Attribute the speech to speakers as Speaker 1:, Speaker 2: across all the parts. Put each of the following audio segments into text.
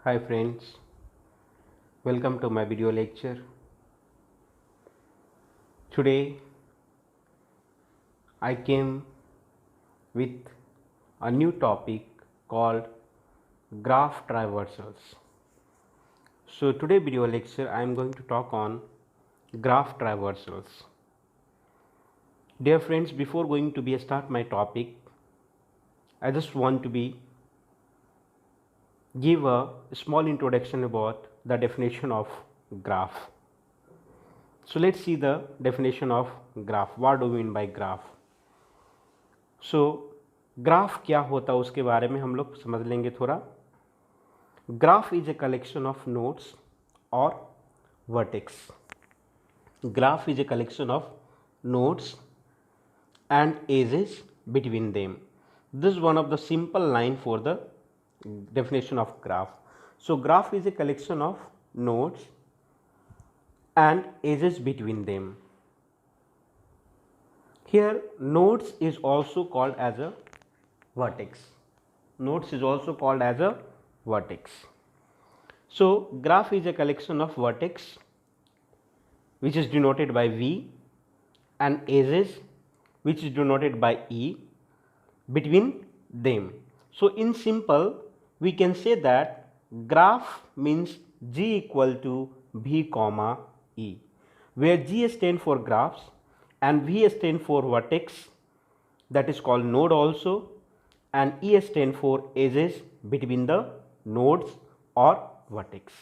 Speaker 1: Hi friends, welcome to my video lecture. Today I came with a new topic called graph traversals. So today video lecture I am going to talk on graph traversals. Dear friends, before going to be start my topic, I just want to be give a small introduction about the definition of graph. So let's see the definition of graph. What do we mean by graph? So graph क्या होता है उसके बारे में हम लोग समझ लेंगे थोड़ा. Graph is a collection of nodes और vertex. Graph is a collection of nodes and edges between them. This is one of the simple line for the definition of graph. So graph is a collection of nodes and edges between them. Here nodes is also called as a vertex. Nodes is also called as a vertex. So graph is a collection of vertex which is denoted by V and edges which is denoted by E between them. So in simple we can say that graph means G equal to V comma E, where G stands for graphs and V stands for vertex, that is called node also, and E stands for edges between the nodes or vertex.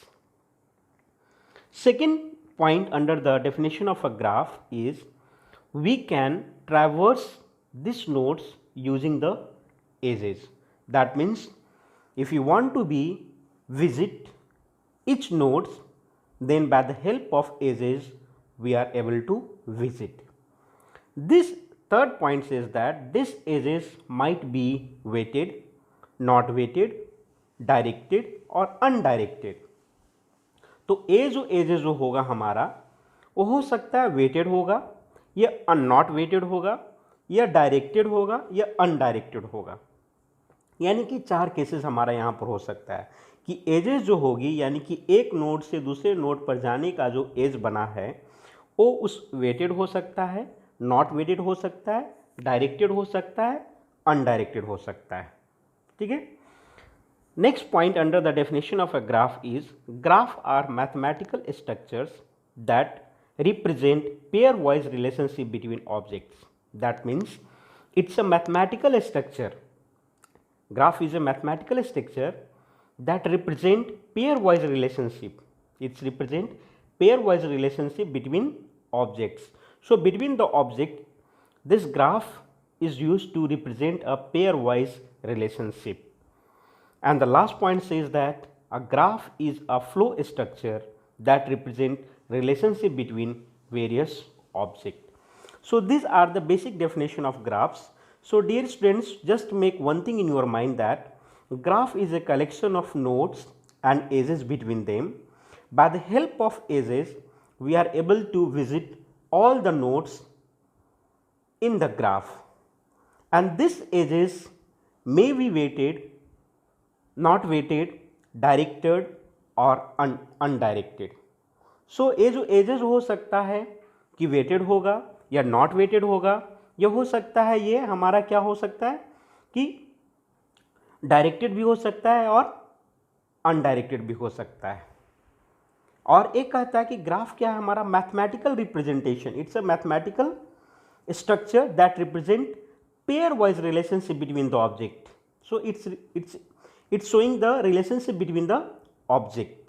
Speaker 1: Second point under the definition of a graph is we can traverse these nodes using the edges. That means if you want to be visit each nodes, then by the help of edges we are able to visit. This third point says that these edges might be weighted, not weighted, directed और undirected. तो ये जो edges जो होगा हमारा वो हो सकता है वेटेड होगा या नॉट वेटेड होगा या डायरेक्टेड होगा या अनडायरेक्टेड होगा. यानी कि चार केसेस हमारा यहाँ पर हो सकता है कि एजेस जो होगी यानी कि एक नोड से दूसरे नोड पर जाने का जो एज बना है वो उस वेटेड हो सकता है, नॉट वेटेड हो सकता है, डायरेक्टेड हो सकता है, अनडायरेक्टेड हो सकता है. ठीक है. Next point under the definition of a graph is graph are mathematical structures that represent pairwise relationship between objects. That means it's a mathematical structure. Graph is a mathematical structure that represent pairwise relationship. It's represent pairwise relationship between objects. So between the object, this graph is used to represent a pairwise relationship. And the last point says that a graph is a flow structure that represent relationship between various objects. So these are the basic definition of graphs. So dear students, just make one thing in your mind that graph is a collection of nodes and edges between them. By the help of edges we are able to visit all the nodes in the graph, and these edges may be weighted, not weighted, directed और undirected. सो ये जो edges हो सकता है कि weighted होगा या not weighted होगा, या हो सकता है ये हमारा क्या हो सकता है कि डायरेक्टेड भी हो सकता है और अनडायरेक्टेड भी हो सकता है. और एक कहता है कि ग्राफ क्या है हमारा mathematical representation. It's a mathematical structure that represent pair wise relationship between the object. So it's showing the relationship between the object.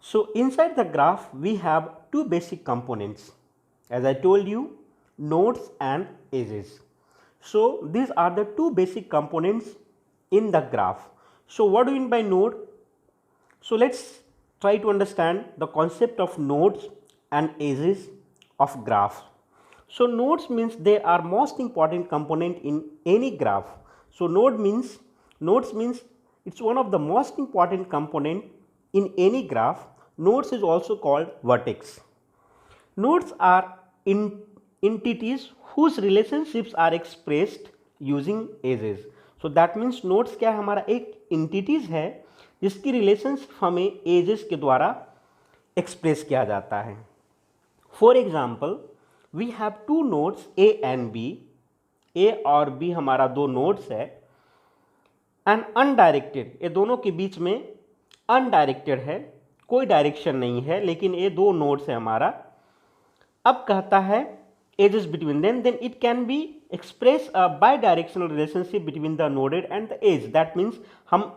Speaker 1: So inside the graph we have two basic components, as I told you, nodes and edges. So these are the two basic components in the graph. So what do you mean by node? So let's try to understand the concept of nodes and edges of graph. So nodes means they are most important component in any graph. So nodes means it's one of the most important component in any graph. Nodes is also called vertex. Nodes are entities whose relationships are expressed using edges. So that means nodes क्या है हमारा एक entities है जिसकी relationship हमें edges के द्वारा express किया जाता है। For example we have two nodes A and B, A और बी हमारा दो नोड्स है, एंड अनडायरेक्टेड, ये दोनों के बीच में अनडायरेक्टेड है, कोई डायरेक्शन नहीं है, लेकिन ये दो नोड्स है हमारा। अब कहता है edges between them, then it can be express a bidirectional relationship between the noded and the edge. That means हम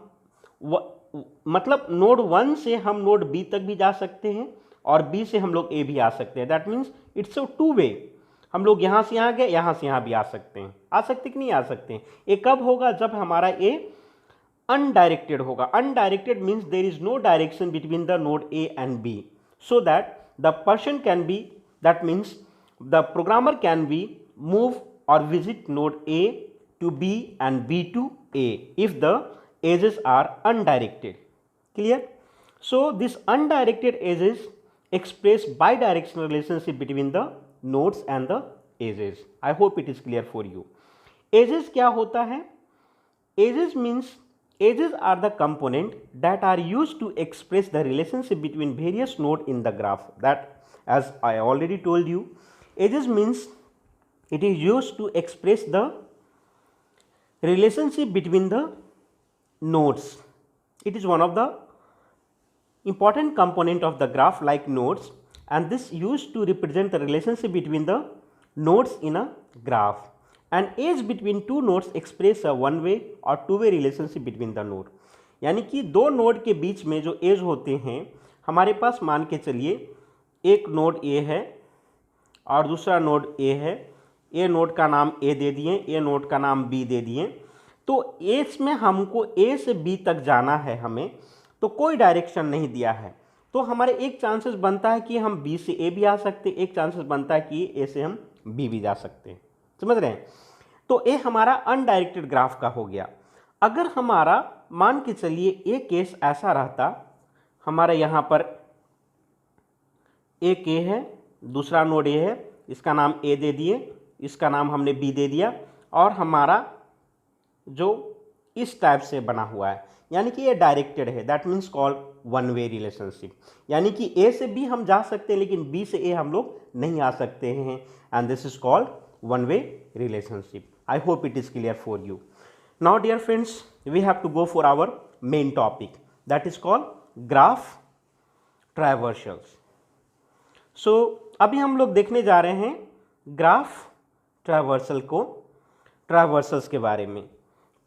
Speaker 1: मतलब नोड 1 से हम नोड बी तक भी जा सकते हैं और बी से हम लोग ए भी आ सकते हैं। That means it's a two way, हम लोग यहाँ से यहाँ गए, यहाँ से यहाँ भी आ सकते हैं। आ सकते कि नहीं आ सकते हैं? ये कब होगा? जब हमारा ए अनडायरेक्टेड होगा। Undirected means there is no direction between the node A and B, so that the person can be, that means the programmer can be move और visit node A to B and B to A if the edges are undirected. Clear? So this undirected edges express bidirectional relationship between the nodes and the edges. I hope it is clear for you. Edges क्या होता है? Edges means edges are the component that are used to express the relationship between various nodes in the graph. That, as I already told you, edges means it is used to express the relationship between the nodes. It is one of the important component of the graph like nodes, and this used to represent the relationship between the nodes in a graph. And edge between two nodes express a one way or two way relationship between the node. यानी कि दो node के बीच में जो as होते हैं, हमारे पास मान के चलिए एक नोड ए है और दूसरा नोड ए है। ए नोड का नाम ए दे दिए, ए नोड का नाम बी दे दिए। तो एज में हमको ए से बी तक जाना है हमें, तो कोई डायरेक्शन नहीं दिया है, तो हमारे एक चांसेस बनता है कि हम बी से ए भी आ सकते, एक चांसेस बनता है कि ए से हम बी भी जा सकते हैं। समझ रहे हैं? तो ए हमारा अनडायरेक्टेड ग्राफ का हो गया। अगर हमारा मान के चलिए एक केस ऐसा रहता, हमारा यहाँ पर एक ए है, दूसरा नोड ए है, इसका नाम ए दे दिए, इसका नाम हमने बी दे दिया, और हमारा जो इस टाइप से बना हुआ है, यानी कि ये डायरेक्टेड है। That means called one way relationship, यानी कि ए से बी हम जा सकते हैं लेकिन बी से ए हम लोग नहीं आ सकते हैं, and this is called one way relationship. I hope it is clear for you. Now dear friends, we have to go for our main topic, that is called graph traversals. So अभी हम लोग देखने जा रहे हैं graph ट्रावर्सल्स के बारे में।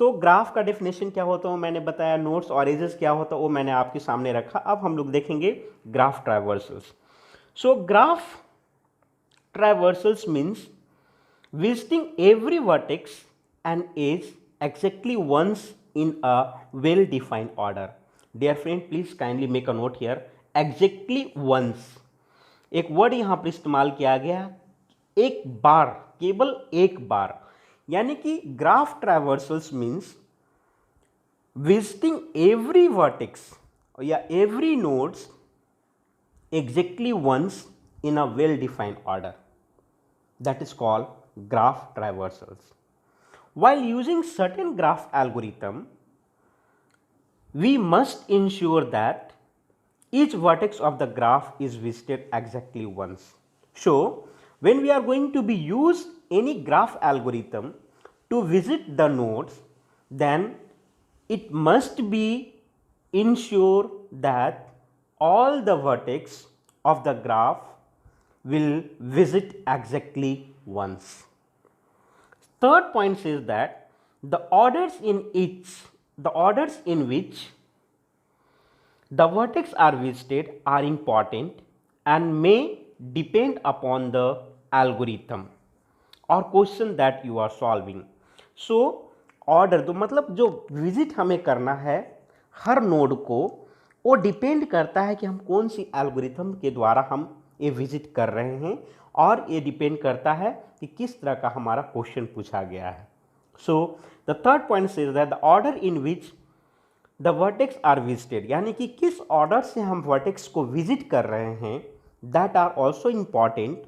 Speaker 1: तो ग्राफ का डेफिनेशन क्या होता है मैंने बताया, नोड्स और एजेस क्या होता है वो मैंने आपके सामने रखा। अब हम लोग देखेंगे graph traversals. So graph traversals means visiting every vertex and edge exactly once in a well defined order. Dear friend, please kindly make a note here, exactly once। एक वर्ड यहाँ पर इस्तेमाल किया गया, एक बार, केवल एक बार, यानी कि graph traversals means visiting every vertex या every nodes exactly once in a well defined order, that is called graph traversals. While using certain graph algorithm, we must ensure that each vertex of the graph is visited exactly once. So, when we are going to be use any graph algorithm to visit the nodes, then it must be ensure that all the vertex of the graph will visit exactly once. Third point says that the orders in which the vertex are visited are important and may depend upon the algorithm or question that you are solving. So order तो मतलब जो visit हमें करना है हर node को, वो depend करता है कि हम कौन सी एल्गोरिथम के द्वारा हम ये विजिट कर रहे हैं, और ये डिपेंड करता है कि किस तरह का हमारा क्वेश्चन पूछा गया है। So the third point says that the order in which the vertex are visited, यानी कि किस ऑर्डर से हम वर्टेक्स को विजिट कर रहे हैं, that are also important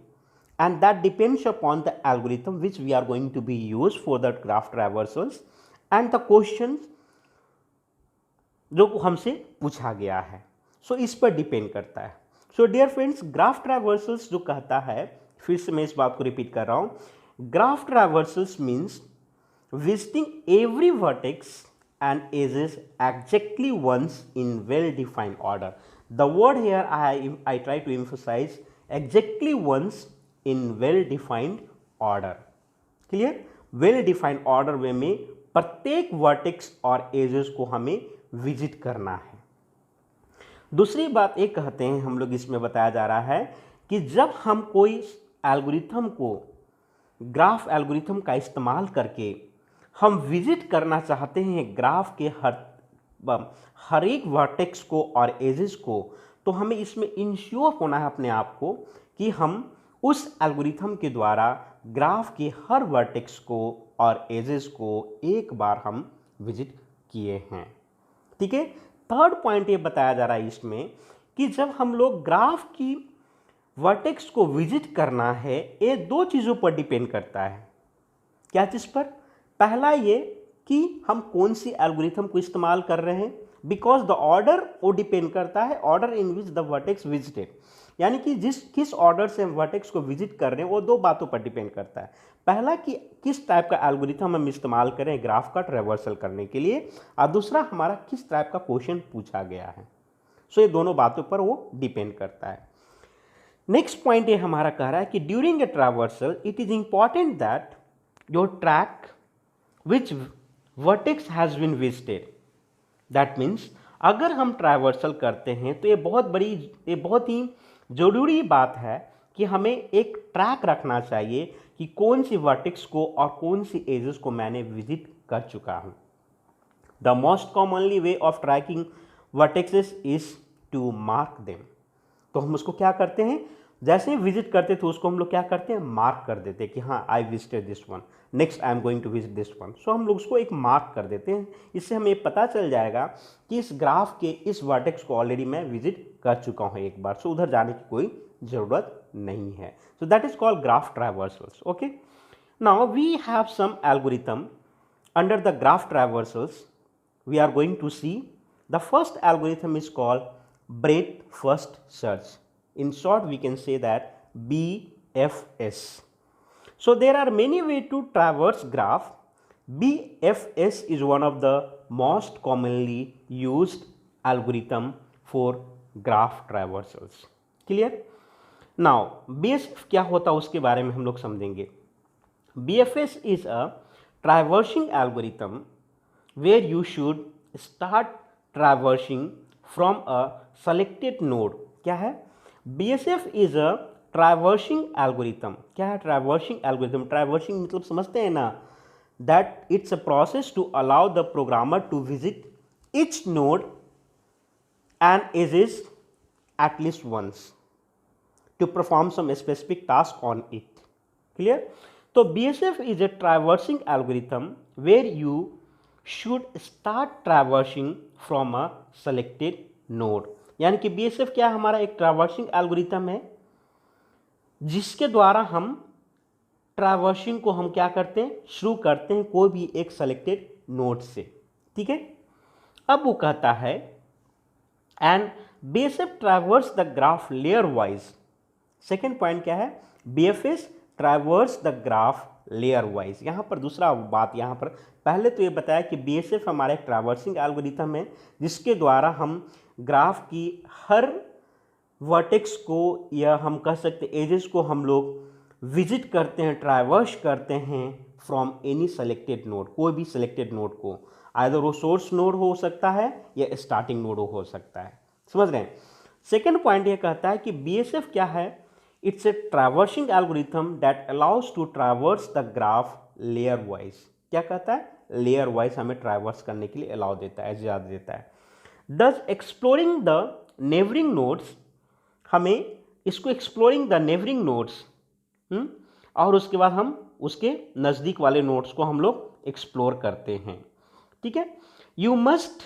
Speaker 1: and that depends upon the algorithm which we are going to be use for the graph traversals, and the question जो हमसे पूछा गया है। सो इस पर डिपेंड करता है। सो डियर फ्रेंड्स, ग्राफ ट्रैवर्सल्स जो कहता है, फिर से मैं इस बात को रिपीट कर रहा हूँ, graph traversals means visiting every vertex and edges exactly once in well defined order. The word here I try to emphasize exactly once in well defined order. Clear? Well defined order वे में प्रत्येक vertex और edges को हमें visit करना है। दूसरी बात एक कहते हैं हम लोग, इसमें बताया जा रहा है कि जब हम कोई एल्गोरिथम को, ग्राफ एल्गोरिथम का इस्तेमाल करके हम विजिट करना चाहते हैं ग्राफ के हर एक वर्टेक्स को और एजेस को, तो हमें इसमें इंश्योर होना है अपने आप को कि हम उस एल्गोरिथम के द्वारा ग्राफ के हर वर्टेक्स को और एजेस को एक बार हम विजिट किए हैं। ठीक है। थर्ड पॉइंट ये बताया जा रहा है इसमें कि जब हम लोग ग्राफ की वर्टेक्स को विजिट करना है, ये दो चीज़ों पर डिपेंड करता है। क्या चीज़ पर? पहला ये कि हम कौन सी एल्गोरिथम को इस्तेमाल कर रहे हैं, बिकॉज द ऑर्डर वो डिपेंड करता है, order in which the vertex visited, यानी कि किस ऑर्डर से हम वर्टेक्स को विजिट कर रहे हैं वो दो बातों पर डिपेंड करता है। पहला कि किस टाइप का एल्गोरिथम हम इस्तेमाल करें ग्राफ का ट्रैवर्सल करने के लिए, और दूसरा हमारा किस टाइप का क्वेश्चन पूछा गया है। सो ये दोनों बातों पर वो डिपेंड करता है। नेक्स्ट पॉइंट ये हमारा कह रहा है कि during a traversal it is important that your track which vertex has been visited. That means अगर हम ट्रैवर्सल करते हैं तो ये बहुत ही ज़रूरी बात है कि हमें एक ट्रैक रखना चाहिए कि कौन सी वर्टेक्स को और कौन सी एजेस को मैंने विजिट कर चुका हूँ। The most commonly way of tracking vertexes is to mark them. तो हम उसको क्या करते हैं, जैसे ही विजिट करते थे उसको हम लोग क्या करते हैं, मार्क कर देते हैं कि हाँ I visited this one, next I am going to visit this one. So हम लोग उसको एक मार्क कर देते हैं। इससे हमें पता चल जाएगा कि इस ग्राफ के इस वर्टेक्स को ऑलरेडी मैं विजिट कर चुका हूँ एक बार, सो उधर जाने की कोई ज़रूरत नहीं है। So that is called graph traversals. Okay, now we have some algorithm under the graph traversals we are going to see. The first algorithm is called breadth first search. In short, we can say that BFS. So there are many ways to traverse graph. BFS is one of the most commonly used algorithm for graph traversals. Clear? Now BFS क्या होता है उसके बारे में हम लोग समझेंगे। BFS is a traversing algorithm where you should start traversing from a selected node. क्या है? BSF is a traversing algorithm. क्या है traversing algorithm? Traversing मतलब समझते हैं ना, that it's a process to allow the programmer to visit each node and edges at least once to perform some specific task on it. Clear? तो BSF is a traversing algorithm where you should start traversing from a selected node. यानी कि BSF क्या हमारा एक traversing algorithm है जिसके द्वारा हम ट्रैवर्सिंग को हम क्या करते हैं, शुरू करते हैं कोई भी एक सेलेक्टेड नोड से। ठीक है। अब वो कहता है and BSF traverse the graph layer wise. Second point क्या है, BFS traverse the graph layer wise. यहाँ पर दूसरा बात, यहाँ पर पहले तो ये बताया कि BSF हमारा एक ट्रैवर्सिंग एल्गोरिथम है जिसके द्वारा हम ग्राफ की हर वर्टेक्स को या हम कह सकते एजेस को हम लोग विजिट करते हैं, ट्रैवर्स करते हैं फ्रॉम एनी सेलेक्टेड नोड, कोई भी सेलेक्टेड नोड को, आइदर वो सोर्स नोड हो सकता है या स्टार्टिंग नोड हो सकता है। समझ रहे हैं। सेकेंड पॉइंट ये कहता है कि BSF क्या है, it's a traversing algorithm that allows to traverse the graph layer wise. क्या कहता है, लेयर वाइज हमें ट्रैवर्स करने के लिए अलाउ देता है, इजाज़त देता है। Thus exploring the neighboring nodes, हमें इसको exploring the neighboring nodes और उसके बाद हम उसके नज़दीक वाले नोड्स को हम लोग एक्सप्लोर करते हैं। ठीक है। You must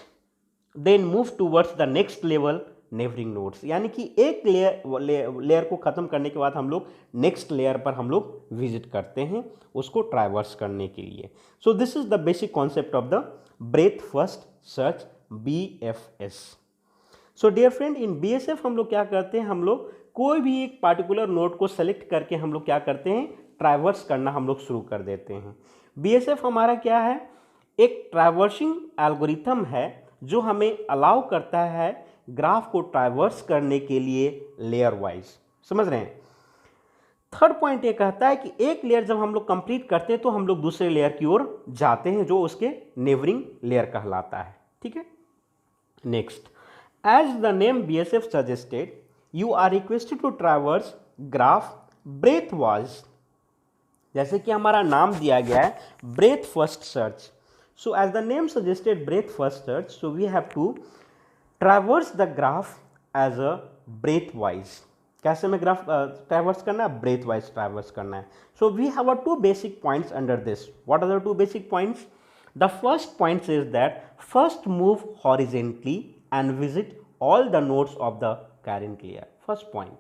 Speaker 1: then move towards the next level neighboring nodes, यानी कि एक लेयर को ख़त्म करने के बाद हम लोग नेक्स्ट लेयर पर हम लोग विजिट करते हैं उसको ट्रैवर्स करने के लिए। So this is the basic concept of the breadth first search BFS। So dear friend, in BSF हम लोग क्या करते हैं, हम लोग कोई भी एक पार्टिकुलर नोड को सेलेक्ट करके हम लोग क्या करते हैं, ट्रैवर्स करना हम लोग शुरू कर देते हैं। BSF हमारा क्या है, एक ट्रैवर्सिंग एल्गोरिथम है जो हमें अलाउ करता है ग्राफ को ट्रैवर्स करने के लिए लेयर वाइज। समझ रहे हैं। थर्ड पॉइंट ये कहता है कि एक लेयर जब हम लोग कंप्लीट करते हैं तो हम लोग दूसरे लेयर की ओर जाते हैं जो उसके नेबरिंग लेयर कहलाता है। ठीक है। Next, as the name BSF suggested, you are requested to traverse graph breadth wise. जैसे कि हमारा नाम दिया गया है breadth first search. So as the name suggested breadth first search, so we have to traverse the graph as a breadth wise. कैसे में graph traverse करना है, ब्रेथ वाइज ट्रैवर्स करना है। So we have a two basic points under this. What are the two basic points? The first point is that first move horizontally and visit all the nodes of the current layer. First point,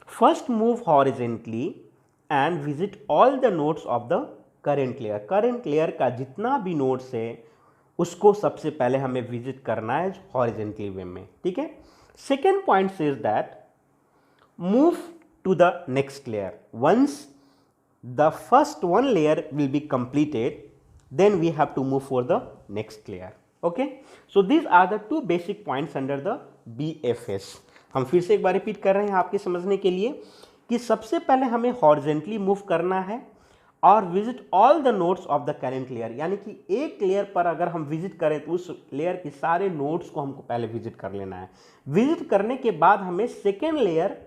Speaker 1: first move horizontally and visit all the nodes of the current layer. current layer का जितना भी nodes है उसको सबसे पहले हमें visit करना है horizontally way में। ठीक है। second point says that move to the next layer. Once the first one layer will be completed, then we have to move for the next layer. Okay, so these are the two basic points under the BFS. हम फिर से एक बार repeat कर रहे हैं आपके समझने के लिए कि सबसे पहले हमें हॉरिजेंटली मूव करना है और visit all the nodes of the current layer. यानी कि एक लेयर पर अगर हम विजिट करें तो उस लेयर के सारे नोड्स को हमको पहले विजिट कर लेना है। विजिट करने के बाद हमें सेकेंड लेयर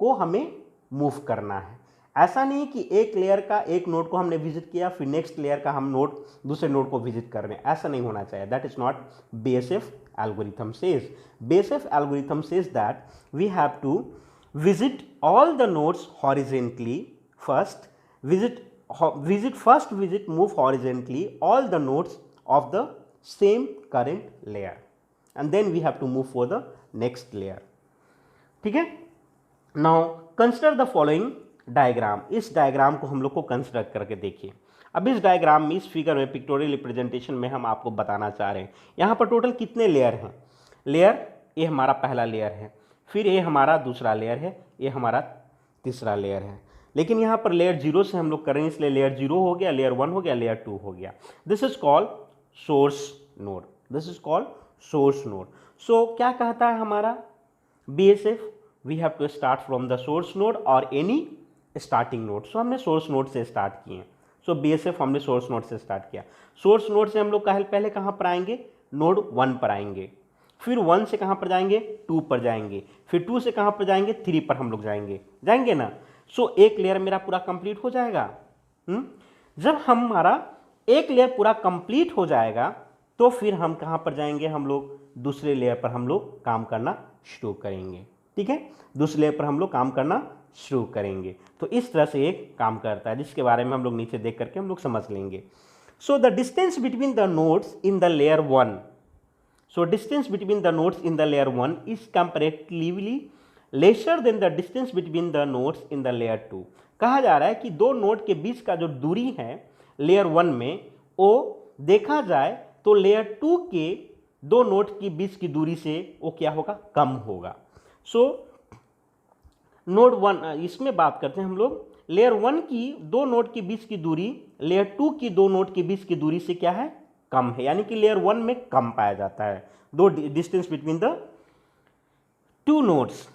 Speaker 1: को हमें मूव करना है। ऐसा नहीं कि एक लेयर का एक नोड को हमने विजिट किया फिर नेक्स्ट लेयर का हम नोड दूसरे नोड को विजिट कर रहे हैं, ऐसा नहीं होना चाहिए। That is not BSF algorithm says. BSF algorithm says that we have to visit all the nodes horizontally first, move horizontally all the nodes of the same current layer and then we have to move for the next layer. ठीक है। Now consider the following diagram. इस diagram को हम लोग को consider करके देखिए। अब इस डायग्राम में, इस फिगर में, पिक्टोरियल रिप्रेजेंटेशन में हम आपको बताना चाह रहे हैं यहाँ पर टोटल कितने लेयर हैं। लेयर ये हमारा पहला लेयर है, फिर ये हमारा दूसरा लेयर है, ये हमारा तीसरा लेयर है। लेकिन यहाँ पर लेयर 0 से हम लोग करेंगे इसलिए लेयर 0 हो गया, लेयर 1 हो गया, लेयर 2 हो गया। This is called source node. This is called source node. So क्या कहता है हमारा BSF? We have to start from the source node और एनी स्टार्टिंग नोड। सो हमने सोर्स नोड से स्टार्ट किए। सो BSF हमने सोर्स नोड से स्टार्ट किया। सोर्स नोड से हम लोग पहले कहाँ पर आएंगे, नोड 1 पर आएंगे, फिर 1 से कहाँ पर जाएंगे, 2 पर जाएंगे, फिर 2 से कहाँ पर जाएंगे, 3 पर हम लोग जाएंगे ना। सो एक लेयर मेरा पूरा कंप्लीट हो जाएगा। जब हमारा एक लेयर पूरा कंप्लीट हो जाएगा तो फिर हम कहाँ पर जाएंगे, हम लोग दूसरे लेयर पर हम लोग काम करना शुरू करेंगे। ठीक है, दूसरे लेयर पर हम लोग काम करना शुरू करेंगे। तो इस तरह से एक काम करता है जिसके बारे में हम लोग नीचे देख करके हम लोग समझ लेंगे। So the distance between the nodes in the layer 1, so distance between the nodes in the layer 1 is comparatively lesser than the distance between the nodes in the layer 2। कहा जा रहा है कि दो नोड के बीच का जो दूरी है लेयर 1 में, वो देखा जाए तो लेयर 2 के दो नोड के बीच की दूरी से वो क्या होगा, कम होगा। सो नोड 1, इसमें बात करते हैं हम लोग, लेयर 1 की दो नोड के बीच की दूरी लेयर 2 की दो नोड के बीच की दूरी से क्या है, कम है। यानी कि लेयर 1 में कम पाया जाता है दो distance between the two nodes.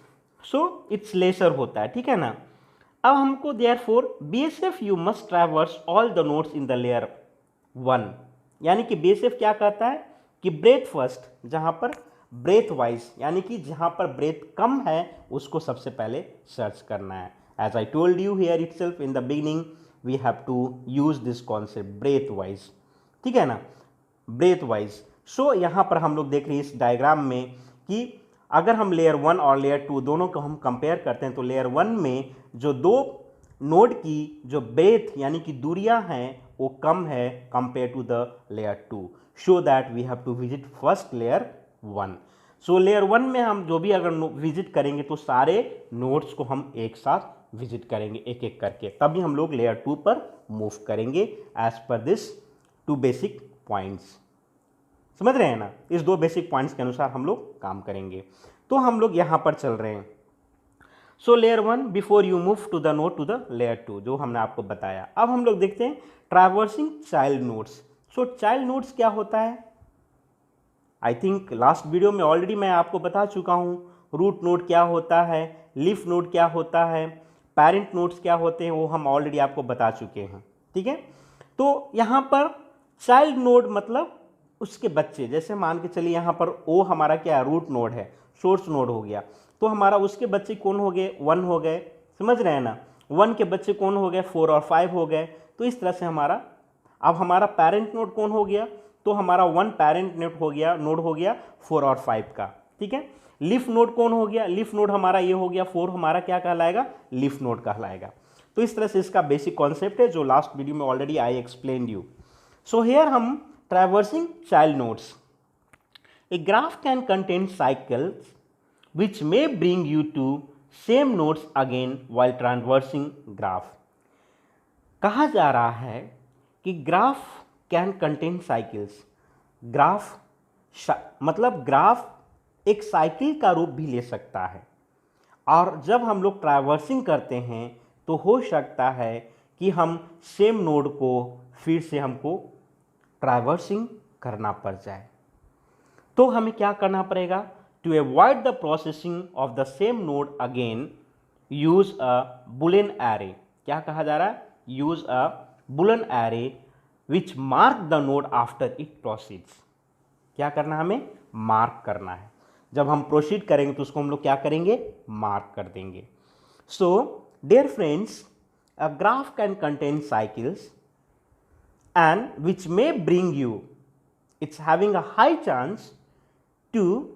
Speaker 1: So it's lesser होता है। ठीक है ना। अब हमको therefore BSF you must traverse all the nodes in the layer 1। यानी कि BSF क्या कहता है कि ब्रेथ फर्स्ट, जहां पर ब्रेथ वाइज यानी कि जहां पर ब्रेथ कम है उसको सबसे पहले सर्च करना है। As I told you here itself in the beginning, we have to use this concept breadth wise. ठीक है ना, ब्रेथ वाइज। सो यहां पर हम लोग देख रहे हैं इस डायग्राम में कि अगर हम लेयर 1 और लेयर 2 दोनों को हम कंपेयर करते हैं तो लेयर 1 में जो दो नोड की जो ब्रेथ यानी कि दूरियां हैं वो कम है compare to the layer 2। So that we have to visit first layer 1। सो लेयर 1 में हम जो भी अगर विजिट करेंगे तो सारे नोड्स को हम एक साथ विजिट करेंगे एक एक करके, तभी हम लोग लेयर 2 पर मूव करेंगे as per this to basic points. समझ रहे हैं ना, इस दो बेसिक पॉइंट्स के अनुसार हम लोग काम करेंगे। तो हम लोग यहाँ पर चल रहे हैं। So layer 1 before you move to the node to the layer 2, जो हमने आपको बताया। अब हम लोग देखते हैं ट्रैवर्सिंग चाइल्ड नोड्स। सो चाइल्ड नोड्स क्या होता है, आई थिंक लास्ट वीडियो में ऑलरेडी मैं आपको बता चुका हूँ। रूट नोड क्या होता है, लीफ नोड क्या होता है, पेरेंट नोड्स क्या होते हैं, वो हम ऑलरेडी आपको बता चुके हैं। ठीक है, तो यहाँ पर चाइल्ड नोड मतलब उसके बच्चे, जैसे मान के चलिए यहाँ पर ओ हमारा क्या है, रूट नोड है, सोर्स नोड हो गया, तो हमारा उसके बच्चे कौन हो गए, 1 हो गए। समझ रहे हैं ना, 1 के बच्चे कौन हो गए, 4 और 5 हो गए। तो इस तरह से हमारा, अब हमारा पेरेंट नोड कौन हो गया, तो हमारा 1 पेरेंट नोड हो गया 4 और 5 का। ठीक है, लीफ नोड कौन हो गया, लीफ नोड हमारा ये हो गया 4, हमारा क्या कहलाएगा, लीफ नोड कहलाएगा। तो इस तरह से इसका बेसिक कॉन्सेप्ट है जो लास्ट वीडियो में already I explain you. So here हम traversing child nodes, a graph can contain cycles which may bring you to same nodes again while traversing graph। कहा जा रहा है कि graph can contain cycles, graph मतलब graph एक cycle का रूप भी ले सकता है, और जब हम लोग ट्रैवर्सिंग करते हैं तो हो सकता है कि हम सेम नोड को फिर से हमको ट्रैवर्सिंग करना पड़ जाए। तो हमें क्या करना पड़ेगा, to avoid the processing of the same node again use a boolean array। क्या कहा जा रहा है, use a boolean array which mark the node after it proceeds। क्या करना, हमें मार्क करना है, जब हम प्रोसीड करेंगे तो उसको हम लोग क्या करेंगे, मार्क कर देंगे। So dear friends, a graph can contain cycles and which may bring you, it's having a high chance to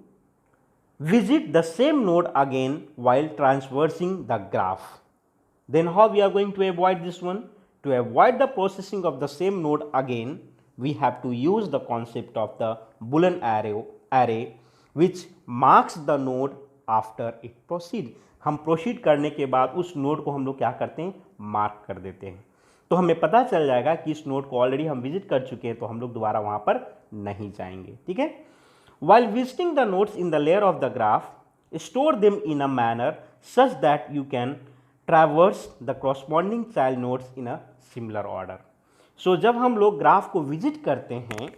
Speaker 1: visit the same node again while traversing the graph। Then how we are going to avoid this one? To avoid the processing of the same node again, we have to use the concept of the Boolean array which marks the node after it proceed। हम proceed करने के बाद उस node को हम लोग क्या करते हैं, मार्क कर देते हैं। तो हमें पता चल जाएगा कि इस नोड को ऑलरेडी हम विजिट कर चुके हैं, तो हम लोग दोबारा वहां पर नहीं जाएंगे। ठीक है, while visiting the nodes in the layer of the graph, store them in a manner such that you can traverse the corresponding child nodes in a similar order। So जब हम लोग ग्राफ को विजिट करते हैं,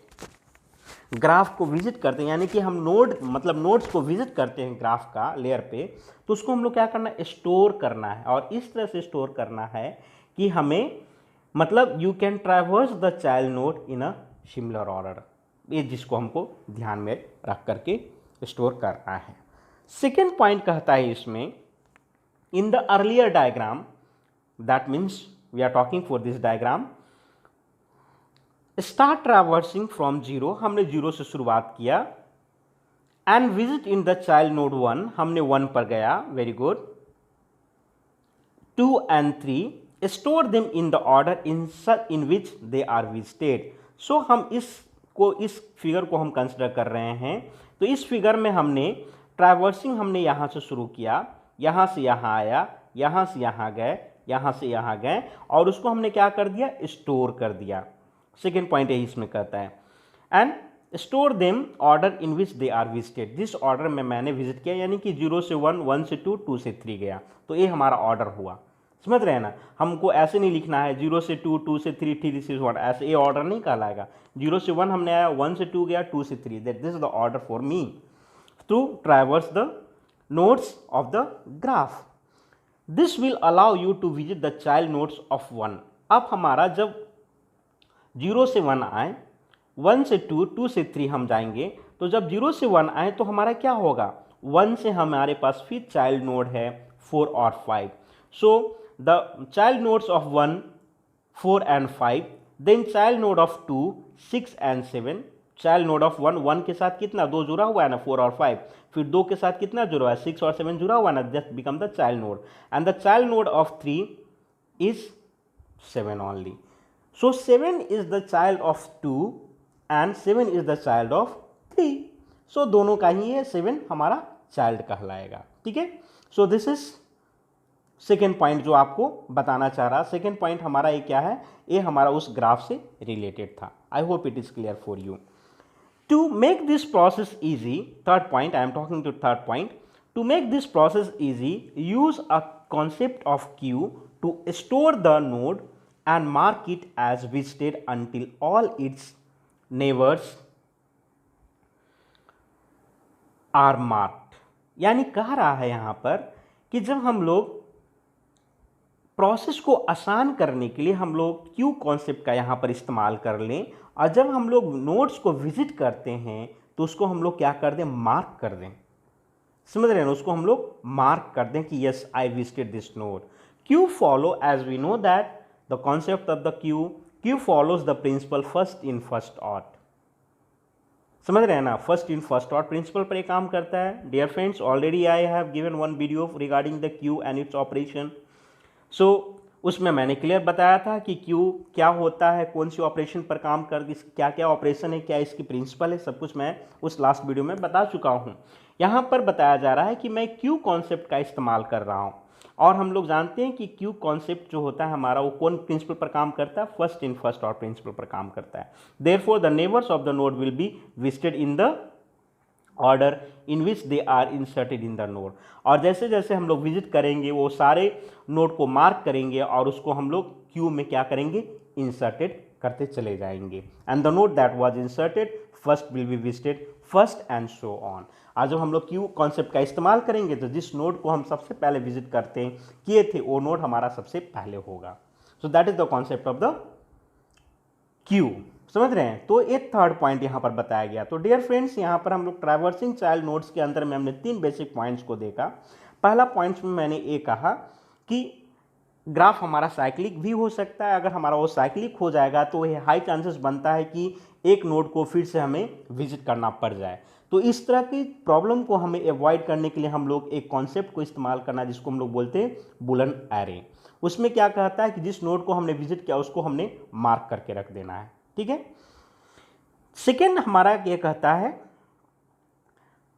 Speaker 1: यानी कि हम node मतलब नोड्स को विजिट करते हैं ग्राफ का लेयर पे, तो उसको हम लोग क्या करना है, स्टोर करना है। और इस तरह से स्टोर करना है कि हमें मतलब you can traverse the child node in a similar order, ये जिसको हमको ध्यान में रख करके स्टोर करना है। सेकेंड पॉइंट कहता है इसमें, in the earlier diagram, that means we are talking for this diagram, start traversing from zero, हमने जीरो से शुरुआत किया, and visit in the child node 1, हमने 1 पर गया, very good, 2 and 3, store them in the order in which they are visited. So हम इस figure को हम कंसिडर कर रहे हैं। तो इस फिगर में हमने ट्रैवर्सिंग हमने यहाँ से शुरू किया, यहाँ से यहाँ आया, यहाँ से यहाँ गए, यहाँ से यहाँ गए, और उसको हमने क्या कर दिया, स्टोर कर दिया। सेकेंड पॉइंट यही इसमें कहता है, and store them order in which they are visited, जिस ऑर्डर में मैंने विजिट किया, यानी कि 0 से 1, 1 से 2, 2 से 3 गया, तो ये हमारा ऑर्डर हुआ। समझ रहे हैं ना, हमको ऐसे नहीं लिखना है 0 से 2, 2 से 3, 3 से 1, ऐसे ये ऑर्डर नहीं कहलाएगा। 0 से 1 हमने आया, 1 से 2 गया, 2 से 3, that this is the order for me to traverse the nodes of the graph. This will allow you to visit the child nodes of 1। अब हमारा जब 0 से 1 आए, 1 से 2, 2 से 3 हम जाएंगे, तो जब 0 से 1 आए तो हमारा क्या होगा, 1 से हमारे पास फिर चाइल्ड नोड है 4 और 5। सो the child nodes of 1, 4 and 5, then child node of 2, 6 and 7, child node of 1, 1 के साथ कितना 2 जुड़ा हुआ है ना, 4 और 5, फिर 2 के साथ कितना जुड़ा है, 6 और 7 जुड़ा हुआ है ना, just become the child node, and the child node of 3 is 7 only। So 7 is the child of 2 and 7 is the child of 3। So दोनों का ही है 7 हमारा child कहलाएगा। ठीक है, so this is second point जो आपको बताना चाह रहा। सेकेंड पॉइंट हमारा ये क्या है, ये हमारा उस ग्राफ से रिलेटेड था। आई hope it is clear for you. To make this process easy, third point, I am talking to third point. To make this process easy, use a concept of queue to store the node and mark it as visited until all its neighbors are marked. यानी कह रहा है यहाँ पर कि जब हम लोग प्रोसेस को आसान करने के लिए हम लोग क्यू कॉन्सेप्ट का यहाँ पर इस्तेमाल कर लें, और जब हम लोग नोड्स को विजिट करते हैं तो उसको हम लोग क्या कर दें, मार्क कर दें। समझ रहे हैं ना, उसको हम लोग मार्क कर दें कि yes I visited this node. Queue follow, as we know that the concept of the queue follows the principle first in first out. समझ रहे हैं ना, first in first out principle पर एक काम करता है। Dear friends, already I have given one video regarding the queue and its operation. So उसमें मैंने क्लियर बताया था कि क्यू क्या होता है, कौन सी ऑपरेशन पर काम कर, क्या क्या ऑपरेशन है, क्या इसकी प्रिंसिपल है, सब कुछ मैं उस लास्ट वीडियो में बता चुका हूँ। यहाँ पर बताया जा रहा है कि मैं क्यू कॉन्सेप्ट का इस्तेमाल कर रहा हूँ, और हम लोग जानते हैं कि क्यू कॉन्सेप्ट जो होता है हमारा, वो कौन प्रिंसिपल पर काम करता है, first in first out principle पर काम करता है। Therefore the neighbours of the node will be visited in the order in which they are inserted in the node. और जैसे जैसे हम लोग विजिट करेंगे वो सारे नोड को मार्क करेंगे और उसको हम लोग क्यू में क्या करेंगे, इंसर्टेड करते चले जाएंगे। And the node that was inserted first will be visited first and so on. आज जब हम लोग क्यू कॉन्सेप्ट का इस्तेमाल करेंगे तो जिस नोड को हम सबसे पहले विजिट करते हैं किए थे वो नोड हमारा सबसे पहले होगा। सो that is the concept of the Q. समझ रहे हैं, तो एक थर्ड पॉइंट यहाँ पर बताया गया। तो डियर फ्रेंड्स, यहाँ पर हम लोग ट्रैवर्सिंग चाइल्ड नोड्स के अंदर में हमने 3 बेसिक पॉइंट्स को देखा। पहला पॉइंट में मैंने ये कहा कि ग्राफ हमारा साइक्लिक भी हो सकता है। अगर हमारा वो साइक्लिक हो जाएगा तो ये हाई चांसेस बनता है कि एक नोड को फिर से हमें विजिट करना पड़ जाए। तो इस तरह की प्रॉब्लम को हमें अवॉइड करने के लिए हम लोग एक कॉन्सेप्ट को इस्तेमाल करना जिसको हम लोग बोलते हैं बुलन एरे। उसमें क्या कहता है कि जिस नोड को हमने विजिट किया उसको हमने मार्क करके रख देना है। ठीक है। सेकेंड हमारा ये कहता है,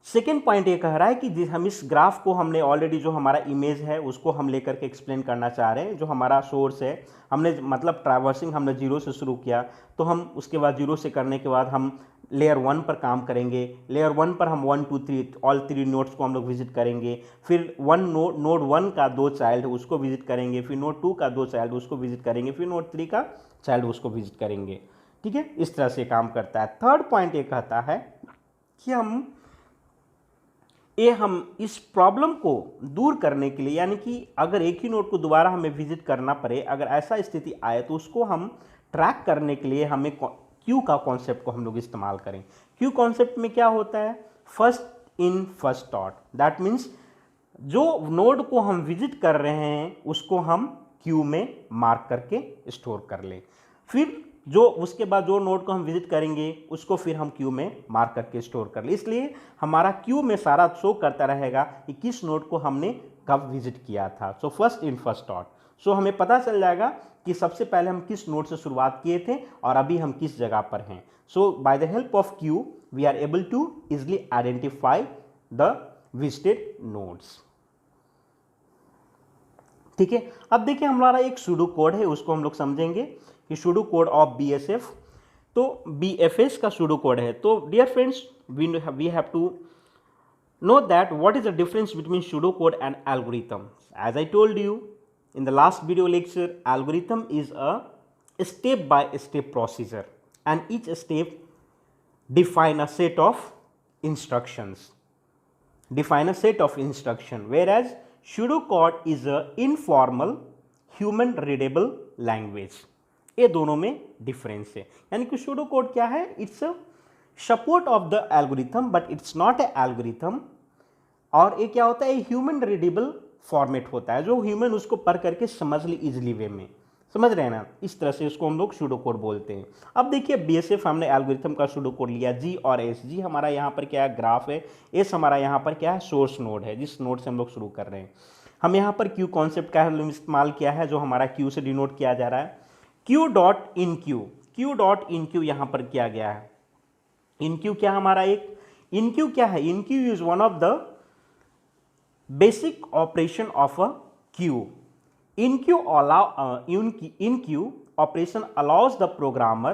Speaker 1: सेकेंड पॉइंट ये कह रहा है कि हम इस ग्राफ को हमने ऑलरेडी जो हमारा इमेज है उसको हम लेकर के एक्सप्लेन करना चाह रहे हैं। जो हमारा सोर्स है, हमने मतलब ट्रैवर्सिंग हमने 0 से शुरू किया, तो हम उसके बाद 0 से करने के बाद हम लेयर 1 पर काम करेंगे। लेयर 1 पर हम 1 2 3 ऑल 3 नोड्स को हम लोग विजिट करेंगे। फिर नोड 1 का 2 चाइल्ड है उसको विजिट करेंगे, फिर नोड 2 का 2 चाइल्ड उसको विजिट करेंगे, फिर नोड 3 का चाइल्ड उसको विजिट करेंगे। ठीक है, इस तरह से काम करता है। थर्ड पॉइंट ये कहता है कि हम इस प्रॉब्लम को दूर करने के लिए, यानी कि अगर एक ही नोड को दोबारा हमें विजिट करना पड़े, अगर ऐसा स्थिति आए तो उसको हम ट्रैक करने के लिए हमें क्यू का कॉन्सेप्ट को हम लोग इस्तेमाल करें। क्यू कॉन्सेप्ट में क्या होता है, first in first out. That means जो नोड को हम विजिट कर रहे हैं उसको हम क्यू में मार्क करके स्टोर कर लें। फिर जो उसके बाद जो नोड को हम विजिट करेंगे उसको फिर हम क्यू में मार्क करके स्टोर कर ले। इसलिए हमारा क्यू में सारा शो करता रहेगा कि किस नोड को हमने कब विजिट किया था। So first in first out. So हमें पता चल जाएगा कि सबसे पहले हम किस नोड से शुरुआत किए थे और अभी हम किस जगह पर हैं। So by the help of queue we are able to easily identify the visited nodes. ठीक है, अब देखिए हमारा एक सूडो कोड है, उसको हम लोग समझेंगे कि सूडो कोड ऑफ BSF। तो BFS का सूडो कोड है। तो dear friends, we have to know that what is the difference between pseudo code and algorithm. As I told you in the last video lecture, algorithm is a step by step procedure and each step define a set of instructions, whereas pseudocode is a informal human readable language। ये दोनों में difference है। यानी कि pseudocode क्या है, it's a support of the algorithm but it's not a algorithm. और ये क्या होता है, ह्यूमन रीडेबल फॉर्मेट होता है, जो ह्यूमन उसको पढ़ करके समझ ली इजिली वे में। समझ रहे हैं ना, इस तरह से उसको हम लोग सूडो कोड बोलते हैं। अब देखिए BSF हमने एल्गोरिथम का सूडो कोड लिया। G और S, G हमारा यहाँ पर क्या है, ग्राफ है। S हमारा यहाँ पर क्या है, सोर्स नोड है, जिस नोड से हम लोग शुरू कर रहे हैं। हम यहाँ पर क्यू कॉन्सेप्ट का इस्तेमाल किया है, जो हमारा क्यू से डिनोट किया जा रहा है। क्यू डॉट इन क्यू यहाँ पर किया गया है। इन क्यू क्या हमारा एक इन क्यू क्या है, enqueue is one of the basic operation of a queue. In queue operation allows the programmer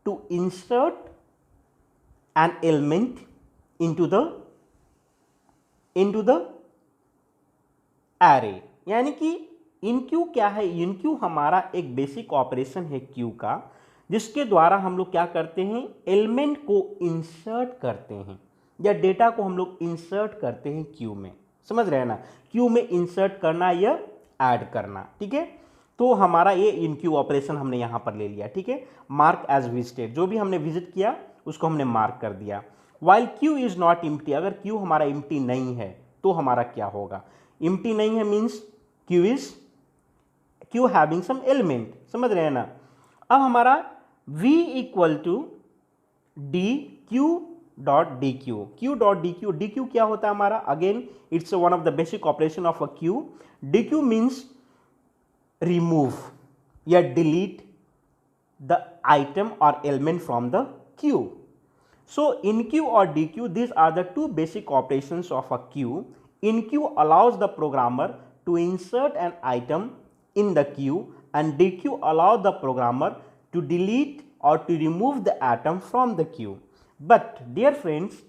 Speaker 1: to insert an element into the array। यानी कि इनक्यू क्या है, इनक्यू हमारा एक बेसिक ऑपरेशन है क्यू का, जिसके द्वारा हम लोग क्या करते हैं, एलिमेंट को इंसर्ट करते हैं या डेटा को हम लोग इंसर्ट करते हैं क्यू में। समझ रहे हैं ना, क्यू में इंसर्ट करना या ऐड करना। ठीक है, तो हमारा ये इनक्यू ऑपरेशन हमने यहां पर ले लिया। ठीक है, मार्क एज विजिटेड, जो भी हमने विजिट किया उसको हमने मार्क कर दिया। While queue is not empty, अगर क्यू हमारा इम्प्टी नहीं है तो हमारा क्या होगा, इम्प्टी नहीं है means queue having some element. समझ रहे हैं ना। अब हमारा v equal to dequeue dot dequeue, queue dot dequeue, dequeue क्या होता है हमारा, again it's one of the basic operation of a queue. Dequeue means remove या डिलीट द आइटम और element from the Q. So InQ or DQ, these are the two basic operations of a queue. InQ allows the programmer to insert an item in the queue, and DQ allows the programmer to delete or to remove the atom from the queue. But dear friends,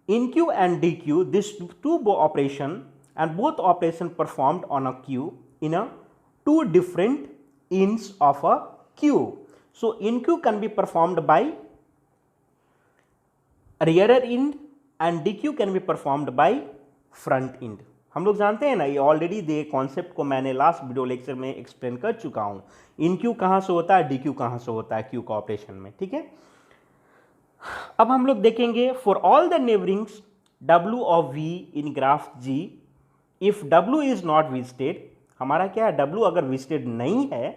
Speaker 1: InQ and DQ, these two operation and both operation performed on a queue in a two different ends of a queue. So InQ can be performed by rear end and DQ can be performed by front end। हम लोग जानते हैं ना, ये already दे concept को मैंने last video lecture में explain कर चुका हूं। इन क्यू कहां से होता है, DQ कहां से होता है क्यू का ऑपरेशन में। ठीक है, अब हम लोग देखेंगे for all the neighborings W of V in graph G, if W is not visited, हमारा क्या है, W अगर विजिटेड नहीं है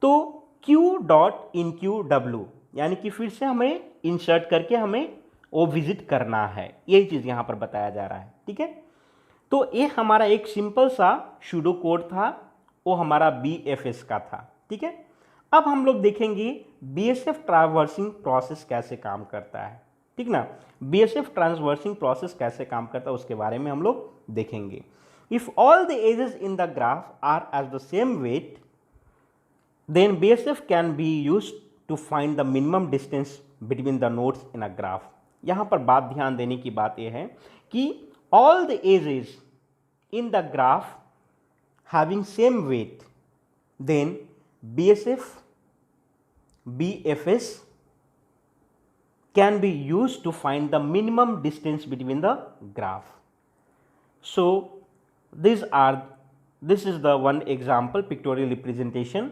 Speaker 1: तो Q dot in Q W, यानी कि फिर से हमें इंसर्ट करके हमें वो विजिट करना है, यही चीज यहां पर बताया जा रहा है। ठीक है, तो ये हमारा एक सिंपल सा सूडो कोड था, वो हमारा BFS का था। ठीक है, अब हम लोग देखेंगे BSF ट्रांसवर्सिंग प्रोसेस कैसे काम करता है। ठीक ना, BSF ट्रांसवर्सिंग प्रोसेस कैसे काम करता है उसके बारे में हम लोग देखेंगे। If all the edges in the graph are as the same weight, then BSF can be used to find the minimum distance between the nodes in a graph। यहाँ पर बात ध्यान देने की बात यह है कि all the edges in the graph having same weight, then BFS can be used to find the minimum distance between the graph। So this is the one example pictorial representation।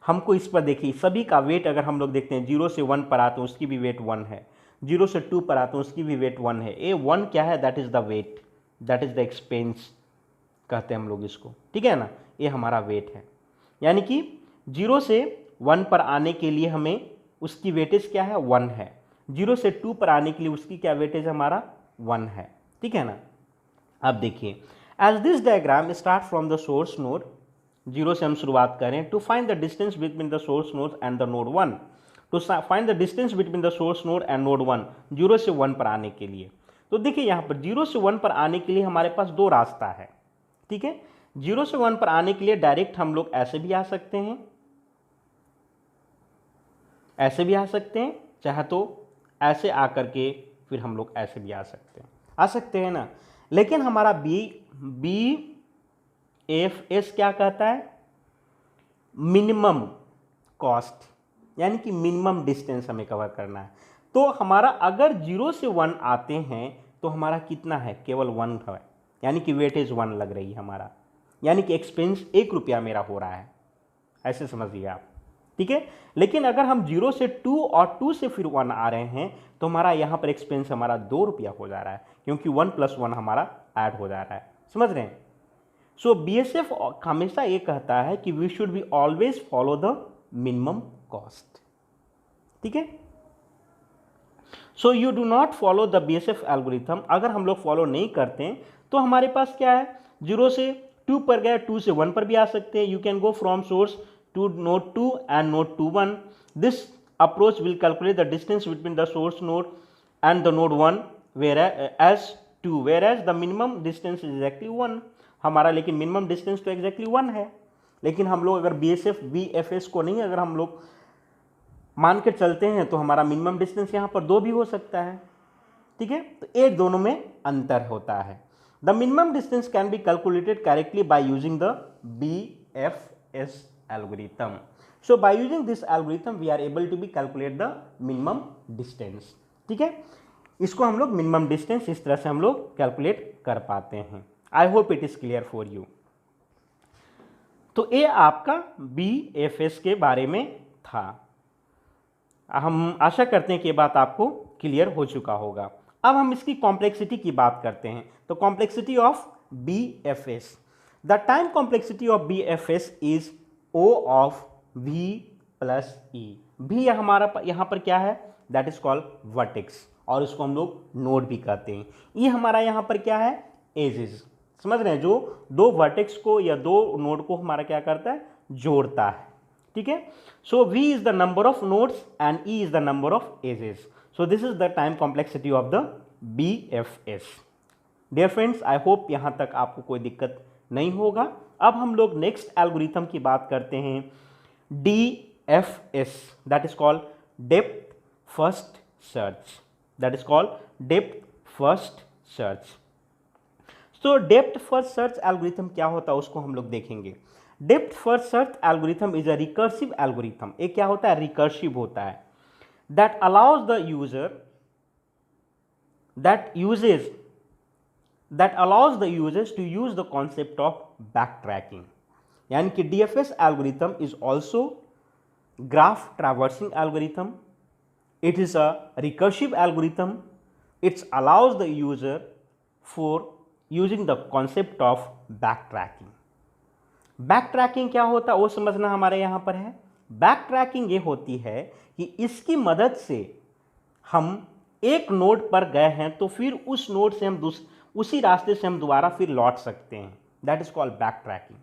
Speaker 1: हमको इस पर देखिए, सभी का वेट अगर हम लोग देखते हैं 0 से 1 पर आते हैं उसकी भी वेट 1 है, 0 से 2 पर आते हैं उसकी भी वेट 1 है। ये 1 क्या है, that is the weight, that is the expense कहते हैं हम लोग इसको। ठीक है ना, ये हमारा वेट है। यानी कि 0 से 1 पर आने के लिए हमें उसकी वेटेज क्या है, 1 है। 0 से 2 पर आने के लिए उसकी क्या वेटेज हमारा 1 है। ठीक है ना। अब देखिए, as this diagram start from the source node, 0 से हम शुरुआत करें, to find the distance between the source node and the node 1, to find the distance between the source node and node 1, 0 से 1 पर आने के लिए। तो देखिए यहाँ पर 0 से 1 पर आने के लिए हमारे पास दो रास्ता है। ठीक है, 0 से 1 पर आने के लिए डायरेक्ट हम लोग ऐसे भी आ सकते हैं, ऐसे भी आ सकते हैं, चाहे तो ऐसे आकर के फिर हम लोग ऐसे भी आ सकते हैं ना। लेकिन हमारा BFS क्या कहता है, मिनिमम कॉस्ट, यानी कि मिनिमम डिस्टेंस हमें कवर करना है। तो हमारा अगर 0 से 1 आते हैं तो हमारा कितना है, केवल 1 है, यानी कि वेटेज 1 लग रही है हमारा, यानी कि एक्सपेंस 1 रुपया मेरा हो रहा है, ऐसे समझिए आप। ठीक है, लेकिन अगर हम 0 से 2 और 2 से फिर 1 आ रहे हैं तो हमारा यहाँ पर एक्सपेंस हमारा 2 रुपया हो जा रहा है, क्योंकि 1 + 1 हमारा ऐड हो जा रहा है। समझ रहे हैं। सो BSF हमेशा ये कहता है कि we should be always follow the minimum cost. ठीक है, so you do not follow the BSF algorithm. अगर हम लोग फॉलो नहीं करते हैं तो हमारे पास क्या है, 0 से 2 पर गए, 2 से 1 पर भी आ सकते हैं। You can go from source to node 2 and node 1. This approach will calculate the distance between the source node and the node 1 whereas 2, whereas the minimum distance is exactly 1 हमारा, लेकिन मिनिमम डिस्टेंस तो exactly 1 है। लेकिन हम लोग अगर BFS को नहीं अगर हम लोग मान के चलते हैं तो हमारा मिनिमम डिस्टेंस यहाँ पर 2 भी हो सकता है, ठीक है। तो ये दोनों में अंतर होता है। The minimum distance can be calculated correctly by using the BFS algorithm. So by using this algorithm we are able to be calculate the minimum distance, ठीक है। इसको हम लोग मिनिमम डिस्टेंस इस तरह से हम लोग कैलकुलेट कर पाते हैं। आई hope it is clear for you. तो ये आपका BFS के बारे में था। हम आशा करते हैं कि ये बात आपको क्लियर हो चुका होगा। अब हम इसकी कॉम्प्लेक्सिटी की बात करते हैं। तो complexity of BFS, the time complexity of BFS is O of V plus E। भी हमारा यहाँ पर क्या है, दैट इज कॉल्ड वर्टेक्स, और इसको हम लोग नोड भी कहते हैं। ये हमारा यहाँ पर क्या है, एजेस, समझ रहे हैं, जो दो वर्टेक्स को या दो नोड को हमारा क्या करता है, जोड़ता है, ठीक है। So V is the number of nodes and E is the number of edges. So this is the time complexity of the BFS। Dear friends, I hope यहाँ तक आपको कोई दिक्कत नहीं होगा। अब हम लोग नेक्स्ट एल्गोरिथम की बात करते हैं, DFS, that is called depth first search, that is called depth first search. तो डेप्थ फर्स्ट सर्च एल्गोरिथम क्या होता है उसको हम लोग देखेंगे। Depth first search algorithm is a recursive algorithm. एक क्या होता है, रिकर्सिव होता है, that allows the user that allows the users to use the concept of backtracking। यानी कि DFS algorithm is also graph traversing algorithm, it is a recursive algorithm, it allows the user for using the concept of backtracking। backtracking क्या होता है वो समझना हमारे यहाँ पर है। backtracking ये होती है कि इसकी मदद से हम एक नोड पर गए हैं तो फिर उस नोड से हम उसी रास्ते से हम दोबारा फिर लौट सकते हैं, that is called back tracking.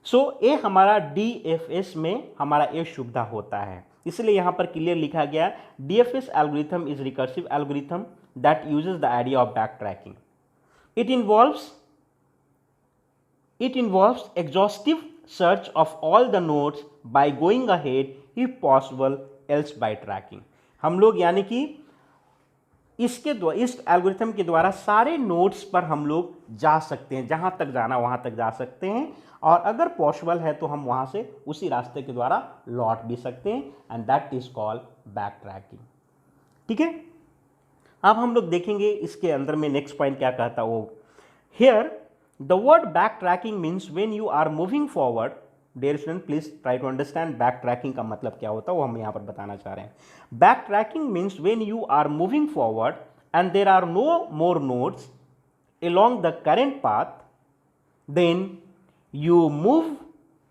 Speaker 1: So ये हमारा DFS में हमारा ये सुविधा होता है, इसलिए यहां पर क्लियर लिखा गया, DFS algorithm is recursive algorithm that uses the idea of backtracking. It involves exhaustive search of all the nodes by going ahead if possible else by tracking. हम लोग यानी कि इस एल्गोरिथम के द्वारा सारे नोड्स पर हम लोग जा सकते हैं, जहां तक जाना वहां तक जा सकते हैं, और अगर पॉसिबल है तो हम वहां से उसी रास्ते के द्वारा लौट भी सकते हैं, and that is called back trekking, ठीक है। अब हम लोग देखेंगे इसके अंदर में नेक्स्ट पॉइंट क्या कहता है वो। Here the word backtracking means when you are moving forward. Dear student, please try to understand backtracking का मतलब क्या होता है, वो हम यहाँ पर बताना चाह रहे हैं। Backtracking means when you are moving forward and there are no more nodes along the current path, then you move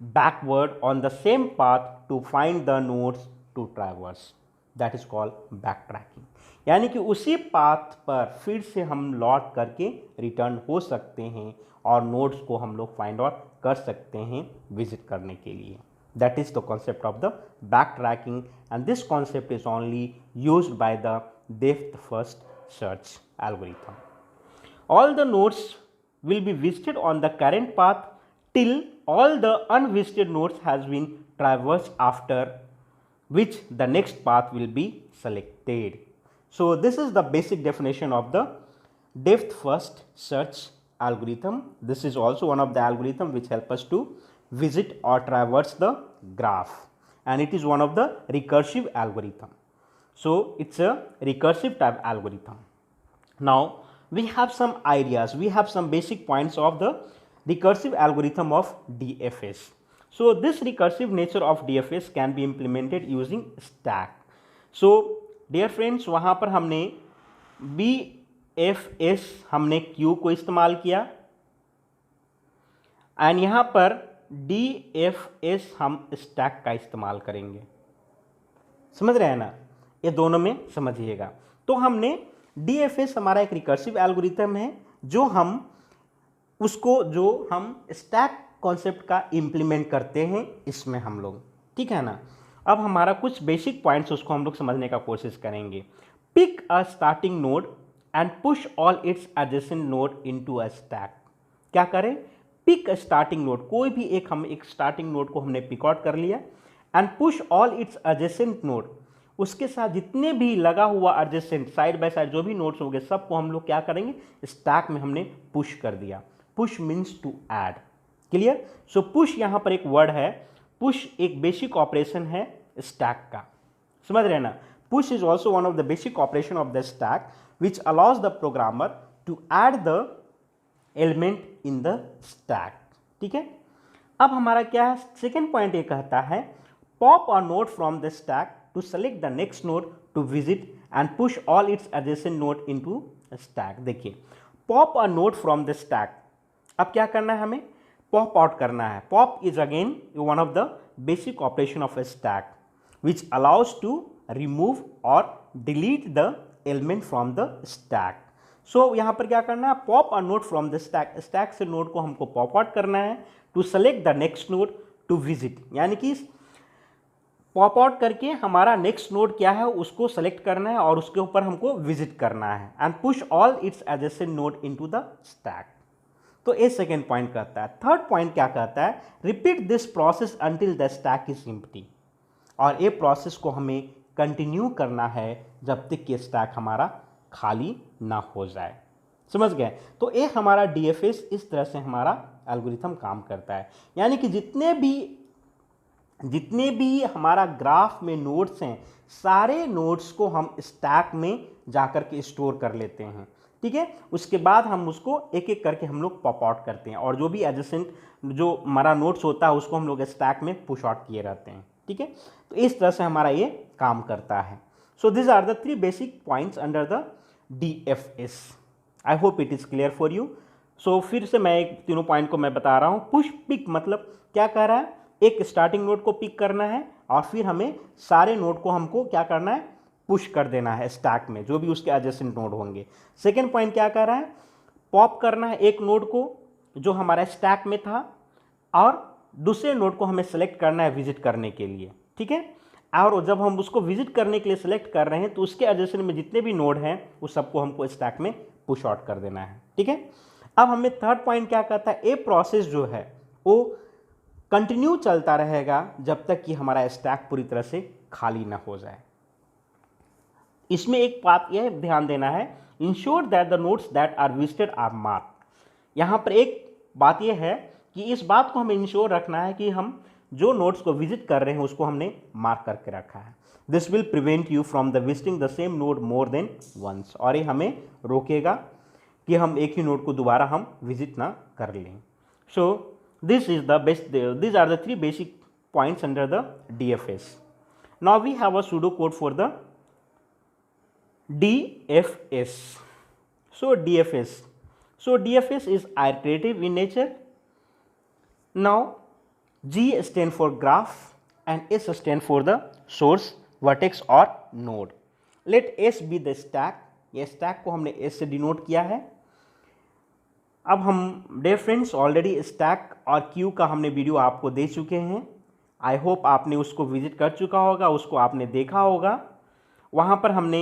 Speaker 1: backward on the same path to find the nodes to traverse, that is called backtracking। यानी कि उसी path पर फिर से हम लौट करके return हो सकते हैं और नोड्स को हम लोग फाइंड आउट कर सकते हैं विजिट करने के लिए। That is the concept of the back tracking, and this concept is only used by the depth first search algorithm. All the nodes will be visited on the current path till all the unvisited nodes has been traversed, after which the next path will be selected. So this is the basic definition of the depth first search algorithm. This is also one of the algorithm which help us to visit or traverse the graph, and it is one of the recursive algorithm. So it's a recursive type algorithm. Now we have some ideas, we have some basic points of the recursive algorithm of DFS. So this recursive nature of DFS can be implemented using stack. So dear friends, वहाँ पर हमने BFS हमने Q को इस्तेमाल किया, and यहाँ पर DFS हम stack का इस्तेमाल करेंगे। समझ रहे हैं ना, ये दोनों में समझिएगा। तो हमने DFS हमारा एक रिकर्सिव एल्गोरिथम है जो हम स्टैक कॉन्सेप्ट का इम्प्लीमेंट करते हैं इसमें हम लोग, ठीक है ना। अब हमारा कुछ बेसिक पॉइंट्स उसको हम लोग समझने का कोशिश करेंगे। Pick a starting node and push all its adjacent node into a stack. क्या करें, पिक अ स्टार्टिंग नोड, कोई भी एक स्टार्टिंग नोड को हमने पिक आउट कर लिया, and push all its adjacent node, उसके साथ जितने भी लगा हुआ एडजेसेंट साइड बाय साइड जो भी नोड्स होंगे सबको हम लोग क्या करेंगे, स्टैक में हमने पुश कर दिया। Push means to add, clear. So push यहां पर एक वर्ड है, पुश एक बेसिक ऑपरेशन है स्टैक का, समझ रहे हैं ना। Push is also one of the basic operation of the stack which allows the programmer to add the element in the stack, ठीक है। अब हमारा क्या है, सेकेंड पॉइंट ये कहता है pop a node from the stack to select the next node to visit and push all its adjacent node into a stack। देखिए pop a node from the stack, अब क्या करना है हमें, pop out करना है। pop is again one of the basic operation of a stack which allows to remove or delete the element from the stack। so यहाँ पर क्या करना है, pop a node from the stack, stack से node को हमको pop out करना है to select the next node to visit, यानी कि पॉप आउट करके हमारा नेक्स्ट नोड क्या है उसको सेलेक्ट करना है और उसके ऊपर हमको विजिट करना है and push all its adjacent node into the stack. तो ये सेकेंड पॉइंट कहता है। थर्ड पॉइंट क्या कहता है, repeat this process until the stack is empty, और ये प्रोसेस को हमें कंटिन्यू करना है जब तक कि स्टैक हमारा खाली ना हो जाए, समझ गए। तो ये हमारा डीएफएस इस तरह से हमारा एल्गोरिथम काम करता है, यानी कि जितने भी हमारा ग्राफ में नोड्स हैं सारे नोड्स को हम स्टैक में जाकर के स्टोर कर लेते हैं, ठीक है। उसके बाद हम उसको एक एक करके हम लोग पॉप आउट करते हैं और जो भी एडजेसेंट जो हमारा नोड्स होता है उसको हम लोग स्टैक में पुश आउट किए रहते हैं, ठीक है। तो इस तरह से हमारा ये काम करता है। So this are the 3 basic points under the DFS. I hope it is clear for you. So फिर से मैं एक तीनों पॉइंट को मैं बता रहा हूँ। पुश पिक मतलब क्या कह रहा है, एक स्टार्टिंग नोड को पिक करना है और फिर हमें सारे नोड को हमको क्या करना है, पुश कर देना है स्टैक में जो भी उसके एडजेसेंट नोड होंगे। सेकेंड पॉइंट क्या कर रहा है, पॉप करना है एक नोड को जो हमारा स्टैक में था और दूसरे नोड को हमें सेलेक्ट करना है विजिट करने के लिए, ठीक है। और जब हम उसको विजिट करने के लिए सेलेक्ट कर रहे हैं तो उसके एडजेसेंट में जितने भी नोड हैं उस सबको हमको स्टैक में पुश आउट कर देना है, ठीक है। अब हमें थर्ड पॉइंट क्या कहता है, ये प्रोसेस जो है वो कंटिन्यू चलता रहेगा जब तक कि हमारा स्टैक पूरी तरह से खाली ना हो जाए। इसमें एक बात यह ध्यान देना है, ensure that the nodes that are visited are marked. यहाँ पर एक बात यह है कि इस बात को हमें इंश्योर रखना है कि हम जो नोड्स को विजिट कर रहे हैं उसको हमने मार्क करके रखा है। This will prevent you from the visiting the same node more than once, और ये हमें रोकेगा कि हम एक ही नोड को दोबारा हम विजिट ना कर लें। सो these are the 3 basic points under the DFS. Now we have a pseudocode for the DFS. So DFS is iterative in nature. Now G stand for graph and S stand for the source, vertex और node. Let S be the stack. ये stack को हमने S से denote किया है। अब हम dear friends already stack और क्यू का हमने वीडियो आपको दे चुके हैं। आई होप आपने उसको विजिट कर चुका होगा, उसको आपने देखा होगा। वहाँ पर हमने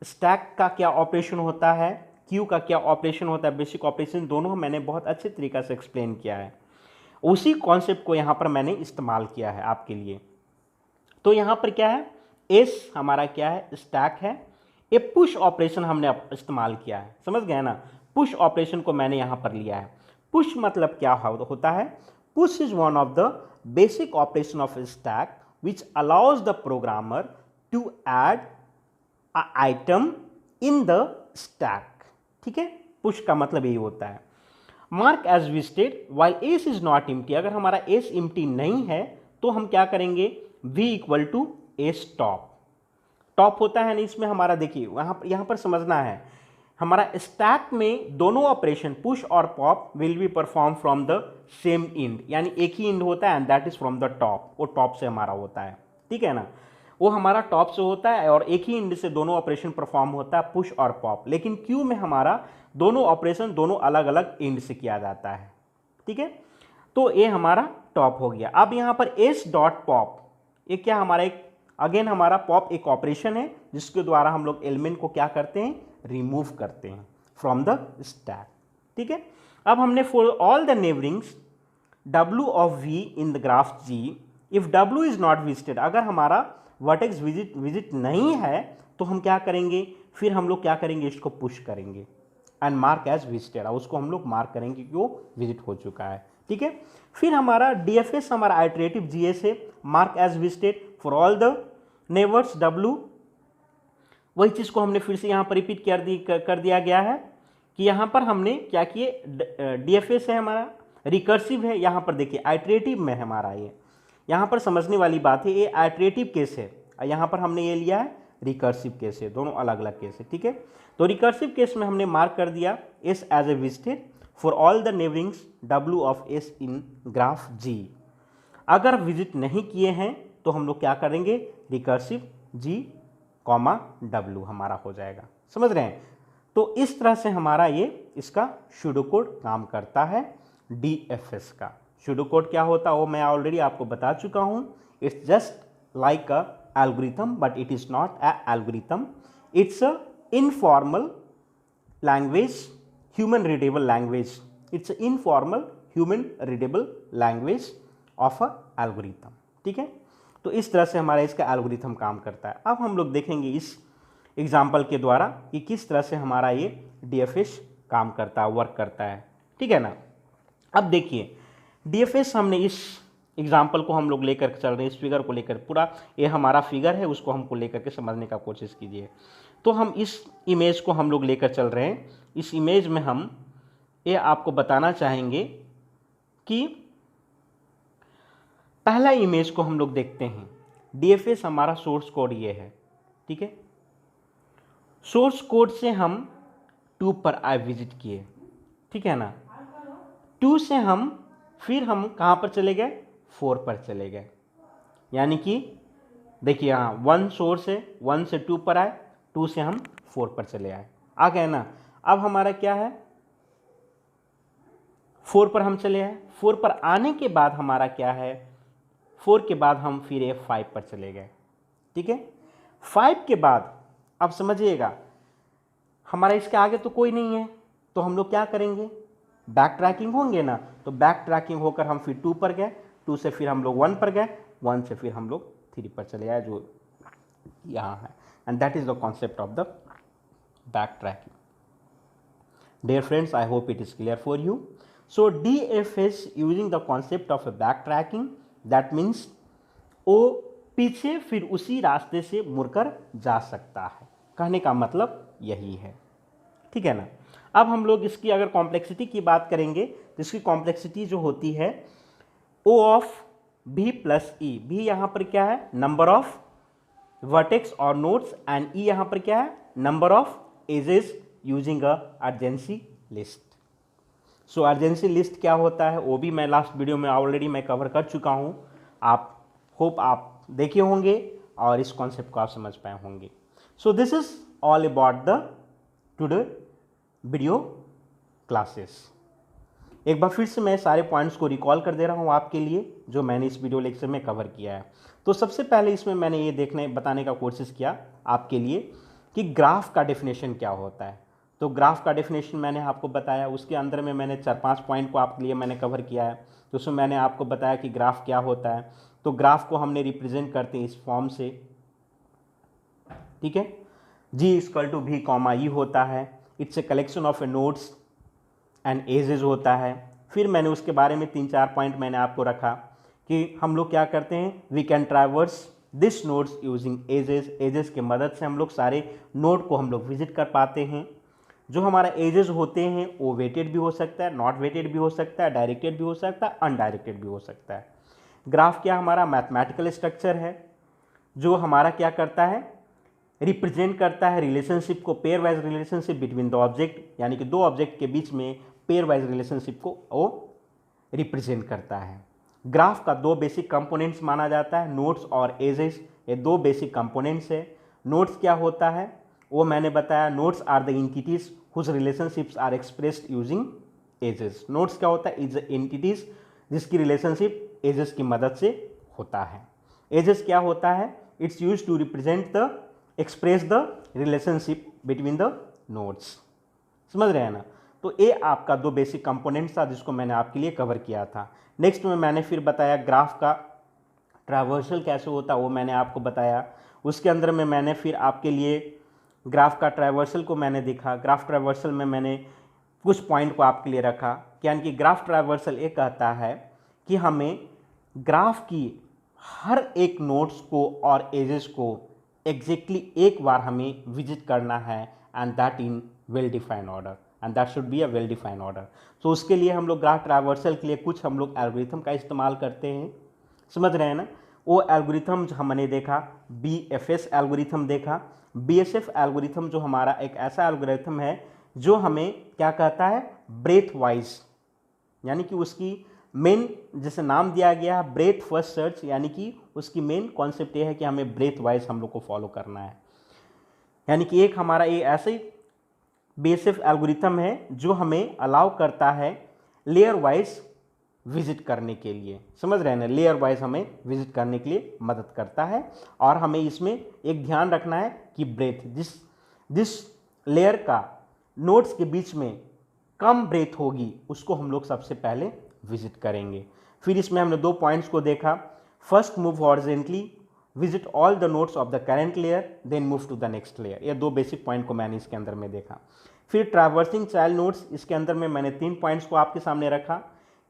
Speaker 1: स्टैक का क्या ऑपरेशन होता है, क्यू का क्या ऑपरेशन होता है, बेसिक ऑपरेशन दोनों मैंने बहुत अच्छे तरीक़ा से एक्सप्लेन किया है। उसी कॉन्सेप्ट को यहाँ पर मैंने इस्तेमाल किया है आपके लिए। तो यहाँ पर क्या है, एस हमारा क्या है, स्टैक है। ये पुश ऑपरेशन हमने इस्तेमाल किया है, समझ गए ना। पुश ऑपरेशन को मैंने यहाँ पर लिया है। पुश मतलब क्या होता है, push is one of the basic operation of stack which allows the programmer to add a item in the stack, ठीक है। पुश का मतलब यही होता है। Mark as visited while S is not empty, अगर हमारा एस एम्प्टी नहीं है तो हम क्या करेंगे, v equal to S top. Top होता है ना इसमें हमारा, देखिए यहाँ पर समझना है, हमारा स्टैक में दोनों ऑपरेशन पुश और pop will be perform from the same end, यानी एक ही इंड होता है and that is from the top, वो टॉप से हमारा होता है, ठीक है ना। वो हमारा टॉप से होता है और एक ही इंड से दोनों ऑपरेशन परफॉर्म होता है, पुश और पॉप। लेकिन क्यू में हमारा दोनों ऑपरेशन दोनों अलग अलग इंड से किया जाता है, ठीक है। तो ये हमारा टॉप हो गया। अब यहाँ पर एस डॉट पॉप, ये क्या हमारा एक अगेन हमारा पॉप एक ऑपरेशन है जिसके द्वारा हम लोग एलिमेंट को क्या करते हैं, रिमूव करते हैं फ्रॉम द स्टैक, ठीक है। अब हमने for all the neighborings W of V in the graph G if W is not visited, अगर हमारा वर्टेक्स विजिट नहीं है तो हम क्या करेंगे, फिर हम लोग क्या करेंगे, इसको पुश करेंगे एंड मार्क एज विजिटेड, उसको हम लोग मार्क करेंगे कि वो विजिट हो चुका है। ठीक है, फिर हमारा DFS हमारा आइटरेटिव GS है, mark as visited for all the neighbours W। वही चीज़ को हमने फिर से यहाँ पर रिपीट कर दिया गया है कि यहाँ पर हमने क्या किए, DFS है हमारा, रिकर्सिव है, यहाँ पर देखिए आइटरेटिव में है हमारा ये, यहाँ पर समझने वाली बात है, ये आइटरेटिव केस है, यहाँ पर हमने ये लिया है रिकर्सिव केस है, दोनों अलग अलग केस है। ठीक है, तो रिकर्सिव केस में हमने मार्क कर दिया S as a visited for all the neighborings W of S in graph G। अगर विजिट नहीं किए हैं तो हम लोग क्या करेंगे, रिकर्सिव G W हमारा हो जाएगा। समझ रहे हैं? तो इस तरह से हमारा ये इसका सूडो कोड काम करता है DFS का। सूडो कोड क्या होता है वो मैं ऑलरेडी आपको बता चुका हूँ। It's just like a algorithm but it is not a algorithm, it's a informal language, human readable language, it's informal human readable language of a algorithm. ठीक है, तो इस तरह से हमारा इसका एल्गोरिथम काम करता है। अब हम लोग देखेंगे इस एग्जाम्पल के द्वारा कि किस तरह से हमारा ये DFS काम करता है, वर्क करता है। ठीक है ना, अब देखिए DFS हमने इस एग्जाम्पल को हम लोग लेकर चल रहे हैं, इस फिगर को लेकर, पूरा ये हमारा फिगर है उसको हमको लेकर के समझने का कोशिश कीजिए। तो हम इस इमेज को हम लोग लेकर चल रहे हैं, इस इमेज में हम ये आपको बताना चाहेंगे कि पहला इमेज को हम लोग देखते हैं। DFS हमारा सोर्स कोड ये है। ठीक है, सोर्स कोड से हम 2 पर विजिट किए। ठीक है ना, 2 से हम फिर हम कहाँ पर चले गए, 4 पर चले गए। यानी कि देखिए यहाँ 1 सोर्स है, 1 से 2 पर आए, 2 से हम 4 पर चले आए, आ गए ना। अब हमारा क्या है, 4 पर हम चले आए, 4 पर आने के बाद हमारा क्या है, 4 के बाद हम फिर 5 पर चले गए। ठीक है, 5 के बाद अब समझिएगा हमारा इसके आगे तो कोई नहीं है, तो हम लोग क्या करेंगे, बैक ट्रैकिंग होंगे ना। तो बैक ट्रैकिंग होकर हम फिर 2 पर गए, 2 से फिर हम लोग 1 पर गए, 1 से फिर हम लोग 3 पर चले आए जो यहाँ है। And that is the concept of the back tracking. Dear friends, I hope it is clear for you. So DFS using the concept of a backtracking, that means वो पीछे फिर उसी रास्ते से मुड़कर जा सकता है, कहने का मतलब यही है। ठीक है ना, अब हम लोग इसकी अगर कॉम्प्लेक्सिटी की बात करेंगे तो इसकी कॉम्प्लेक्सिटी जो होती है O of B plus E। B यहाँ पर क्या है, नंबर ऑफ वर्टेक्स और नोड्स, एंड E यहाँ पर क्या है, number of edges using a adjacency list. So adjacency list क्या होता है वो भी मैं लास्ट वीडियो में ऑलरेडी मैं कवर कर चुका हूँ, आप होप आप देखे होंगे और इस कॉन्सेप्ट को आप समझ पाए होंगे। सो this is all about the today video classes. एक बार फिर से मैं सारे पॉइंट्स को रिकॉल कर दे रहा हूँ आपके लिए जो मैंने इस वीडियो लेक्चर में कवर किया है। तो सबसे पहले इसमें मैंने ये बताने का कोशिश किया आपके लिए कि ग्राफ का डेफिनेशन क्या होता है। तो ग्राफ का डेफिनेशन मैंने आपको बताया, उसके अंदर में मैंने 4-5 पॉइंट को आपके लिए मैंने कवर किया है। तो उसमें मैंने आपको बताया कि ग्राफ क्या होता है। तो ग्राफ को हमने रिप्रेजेंट करते हैं इस फॉर्म से। ठीक है, G=V, E होता है, it's a collection of a nodes and edges होता है। फिर मैंने उसके बारे में 3-4 पॉइंट मैंने आपको रखा कि हम लोग क्या करते हैं, we can traverse this nodes using edges. Edges की मदद से हम लोग सारे नोड को हम लोग विजिट कर पाते हैं। जो हमारा एजेस होते हैं वो वेटेड भी हो सकता है, नॉट वेटेड भी हो सकता है, डायरेक्टेड भी हो सकता है, अनडायरेक्टेड भी हो सकता है। ग्राफ क्या हमारा मैथमेटिकल स्ट्रक्चर है जो हमारा क्या करता है, रिप्रेजेंट करता है रिलेशनशिप को, pair wise relationship between the object, यानी कि 2 ऑब्जेक्ट के बीच में पेयर वाइज रिलेशनशिप को वो रिप्रेजेंट करता है। ग्राफ का 2 बेसिक कंपोनेंट्स माना जाता है, नोड्स और एजेस। ये 2 बेसिक कंपोनेंट्स है। नोड्स क्या होता है वो मैंने बताया, nodes are the entities whose relationships are expressed using edges. Nodes क्या होता है, इज एंटिटीज जिसकी रिलेशनशिप एजेस की मदद से होता है। एजेस क्या होता है, it's use to represent the express the relationship between the nodes. समझ रहे हैं ना। तो ये आपका 2 बेसिक कंपोनेंट्स था जिसको मैंने आपके लिए कवर किया था। नेक्स्ट में मैंने फिर बताया ग्राफ का ट्रैवर्सल कैसे होता है वो मैंने आपको बताया। उसके अंदर में मैंने फिर आपके लिए ग्राफ का ट्रैवर्सल को मैंने देखा। ग्राफ ट्रैवर्सल में मैंने कुछ पॉइंट को आपके लिए रखा, यानी कि ग्राफ ट्रैवर्सल ये कहता है कि हमें ग्राफ की हर एक नोड्स को और एजेस को एग्जैक्टली एक बार हमें विजिट करना है, and that in well defined order, and that should be a well defined order. तो उसके लिए हम लोग ग्राफ ट्रैवर्सल के लिए कुछ हम लोग एल्गोरिथम का इस्तेमाल करते हैं, समझ रहे हैं ना। वो एल्गोरिथम हमने देखा, BFS एल्गोरिथम देखा। BFS एल्गोरिथम जो हमारा एक ऐसा एल्गोरिथम है जो हमें क्या कहता है, ब्रेथ वाइज, यानी कि उसकी मेन जैसे नाम दिया गया है ब्रेथ फर्स्ट सर्च, यानी कि उसकी मेन कॉन्सेप्ट ये है कि हमें ब्रेथ वाइज हम लोग को फॉलो करना है। यानी कि एक हमारा ये ऐसे BFS एल्गोरिथम है जो हमें अलाउ करता है लेयर वाइज विजिट करने के लिए, समझ रहे हैं ना। लेयर वाइज हमें विजिट करने के लिए मदद करता है, और हमें इसमें एक ध्यान रखना है कि ब्रेथ जिस लेयर का नोड्स के बीच में कम ब्रेथ होगी उसको हम लोग सबसे पहले विजिट करेंगे। फिर इसमें हमने 2 पॉइंट्स को देखा, first move horizontally, visit all the nodes of the current layer, then move to the next layer. ये 2 बेसिक पॉइंट को मैंने इसके अंदर में देखा। फिर ट्रैवर्सिंग चाइल्ड नोड्स, इसके अंदर में मैंने 3 पॉइंट्स को आपके सामने रखा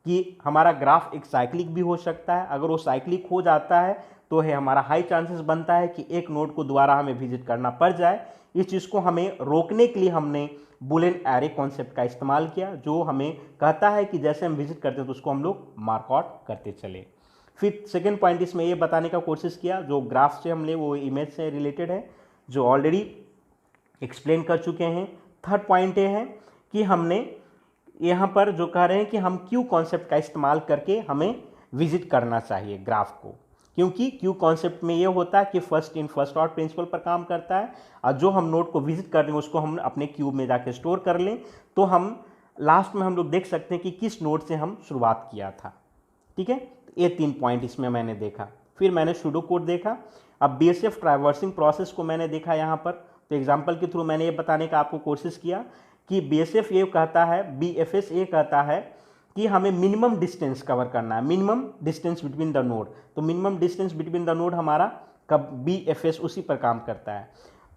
Speaker 1: कि हमारा ग्राफ एक साइक्लिक भी हो सकता है। अगर वो साइक्लिक हो जाता है तो है हमारा हाई चांसेस बनता है कि एक नोड को दोबारा हमें विजिट करना पड़ जाए। इस चीज़ को हमें रोकने के लिए हमने बुलियन एरे कॉन्सेप्ट का इस्तेमाल किया, जो हमें कहता है कि जैसे हम विजिट करते हैं तो उसको हम लोग मार्क आउट करते चले। फिर सेकेंड पॉइंट इसमें ये बताने का कोशिश किया, जो ग्राफ से हमने वो इमेज से रिलेटेड है जो ऑलरेडी एक्सप्लेन कर चुके हैं। थर्ड पॉइंट ये है कि हमने यहाँ पर जो कह रहे हैं कि हम क्यू कॉन्सेप्ट का इस्तेमाल करके हमें विजिट करना चाहिए ग्राफ को, क्योंकि क्यू कॉन्सेप्ट में ये होता है कि first in first out principle पर काम करता है, और जो हम नोड को विजिट कर रहे हैं उसको हम अपने क्यूब में जाके स्टोर कर लें तो हम लास्ट में हम लोग देख सकते हैं कि किस नोड से हम शुरुआत किया था। ठीक है, ये 3 पॉइंट इसमें मैंने देखा। फिर मैंने सूडो कोड देखा। अब BFS ट्रैवर्सिंग प्रोसेस को मैंने देखा यहाँ पर, तो एग्जाम्पल के थ्रू मैंने ये बताने का आपको कोशिश किया कि BFS ये कहता है कि हमें मिनिमम डिस्टेंस कवर करना है, minimum distance between the node. तो minimum distance between the node हमारा कब BFS उसी पर काम करता है।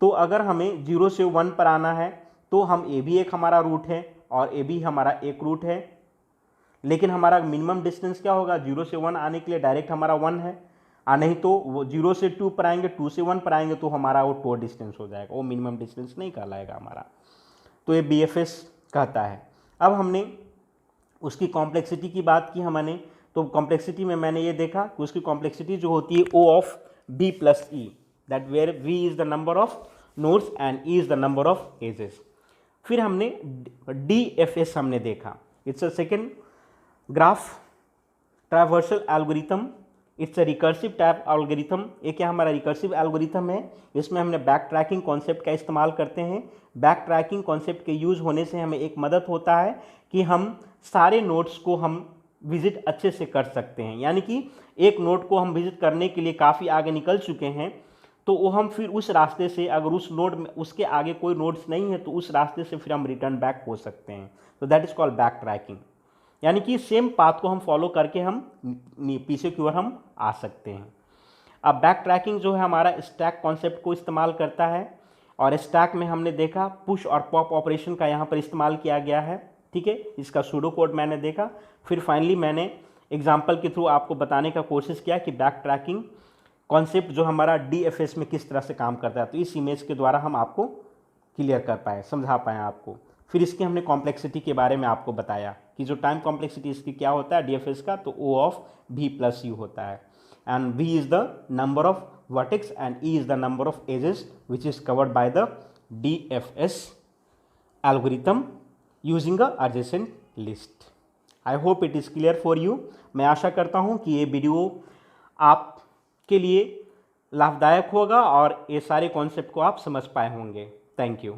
Speaker 1: तो अगर हमें 0 से 1 पर आना है तो हम ए भी एक हमारा रूट है और ए भी हमारा एक रूट है, लेकिन हमारा मिनिमम डिस्टेंस क्या होगा, 0 से 1 आने के लिए डायरेक्ट हमारा 1 है, नहीं तो वो 0 से 2 पर आएंगे, 2 से 1 पर आएंगे तो हमारा वो 2 डिस्टेंस हो जाएगा, वो मिनिमम डिस्टेंस नहीं कहलाएगा हमारा। तो ये BFS कहता है। अब हमने उसकी कॉम्प्लेक्सिटी की बात की हमने, तो कॉम्प्लेक्सिटी में मैंने ये देखा कि उसकी कॉम्प्लेक्सिटी जो होती है O of B plus E, that where V is the number of nodes and E is the number of edges. फिर हमने DFS हमने देखा, it's a second graph traversal algorithm, it's a recursive type algorithm. ये क्या हमारा recursive algorithm है, इसमें हमने बैक ट्रैकिंग कॉन्सेप्ट का इस्तेमाल करते हैं। बैक ट्रैकिंग कॉन्सेप्ट के यूज़ होने से हमें एक मदद होता है कि हम सारे नोड्स को हम विजिट अच्छे से कर सकते हैं, यानी कि एक नोड को हम विजिट करने के लिए काफ़ी आगे निकल चुके हैं तो वो हम फिर उस रास्ते से, अगर उस नोड में उसके आगे कोई नोड्स नहीं है तो उस रास्ते से फिर हम रिटर्न बैक हो सकते हैं। तो that is called back trekking, यानी कि सेम पाथ को हम फॉलो करके हम पीछे की ओर हम आ सकते हैं। अब बैक ट्रैकिंग जो है हमारा स्टैक कॉन्सेप्ट को इस्तेमाल करता है, और स्टैक में हमने देखा पुश और पॉप ऑपरेशन का यहाँ पर इस्तेमाल किया गया है। ठीक है, इसका सूडो कोड मैंने देखा। फिर फाइनली मैंने एग्जाम्पल के थ्रू आपको बताने का कोशिश किया कि बैक ट्रैकिंग कॉन्सेप्ट जो हमारा DFS में किस तरह से काम करता है, तो इस इमेज के द्वारा हम आपको क्लियर कर पाए, समझा पाए आपको। फिर इसकी हमने कॉम्प्लेक्सिटी के बारे में आपको बताया कि जो टाइम कॉम्प्लेक्सिटी इसकी क्या होता है DFS का, तो O of B plus U होता है, and V is the number of vertex and E is the number of edges which is covered by the DFS algorithm using a adjacent list. I hope it is clear for you. मैं आशा करता हूँ कि ये video आपके लिए लाभदायक होगा और ये सारे कॉन्सेप्ट को आप समझ पाए होंगे। Thank you.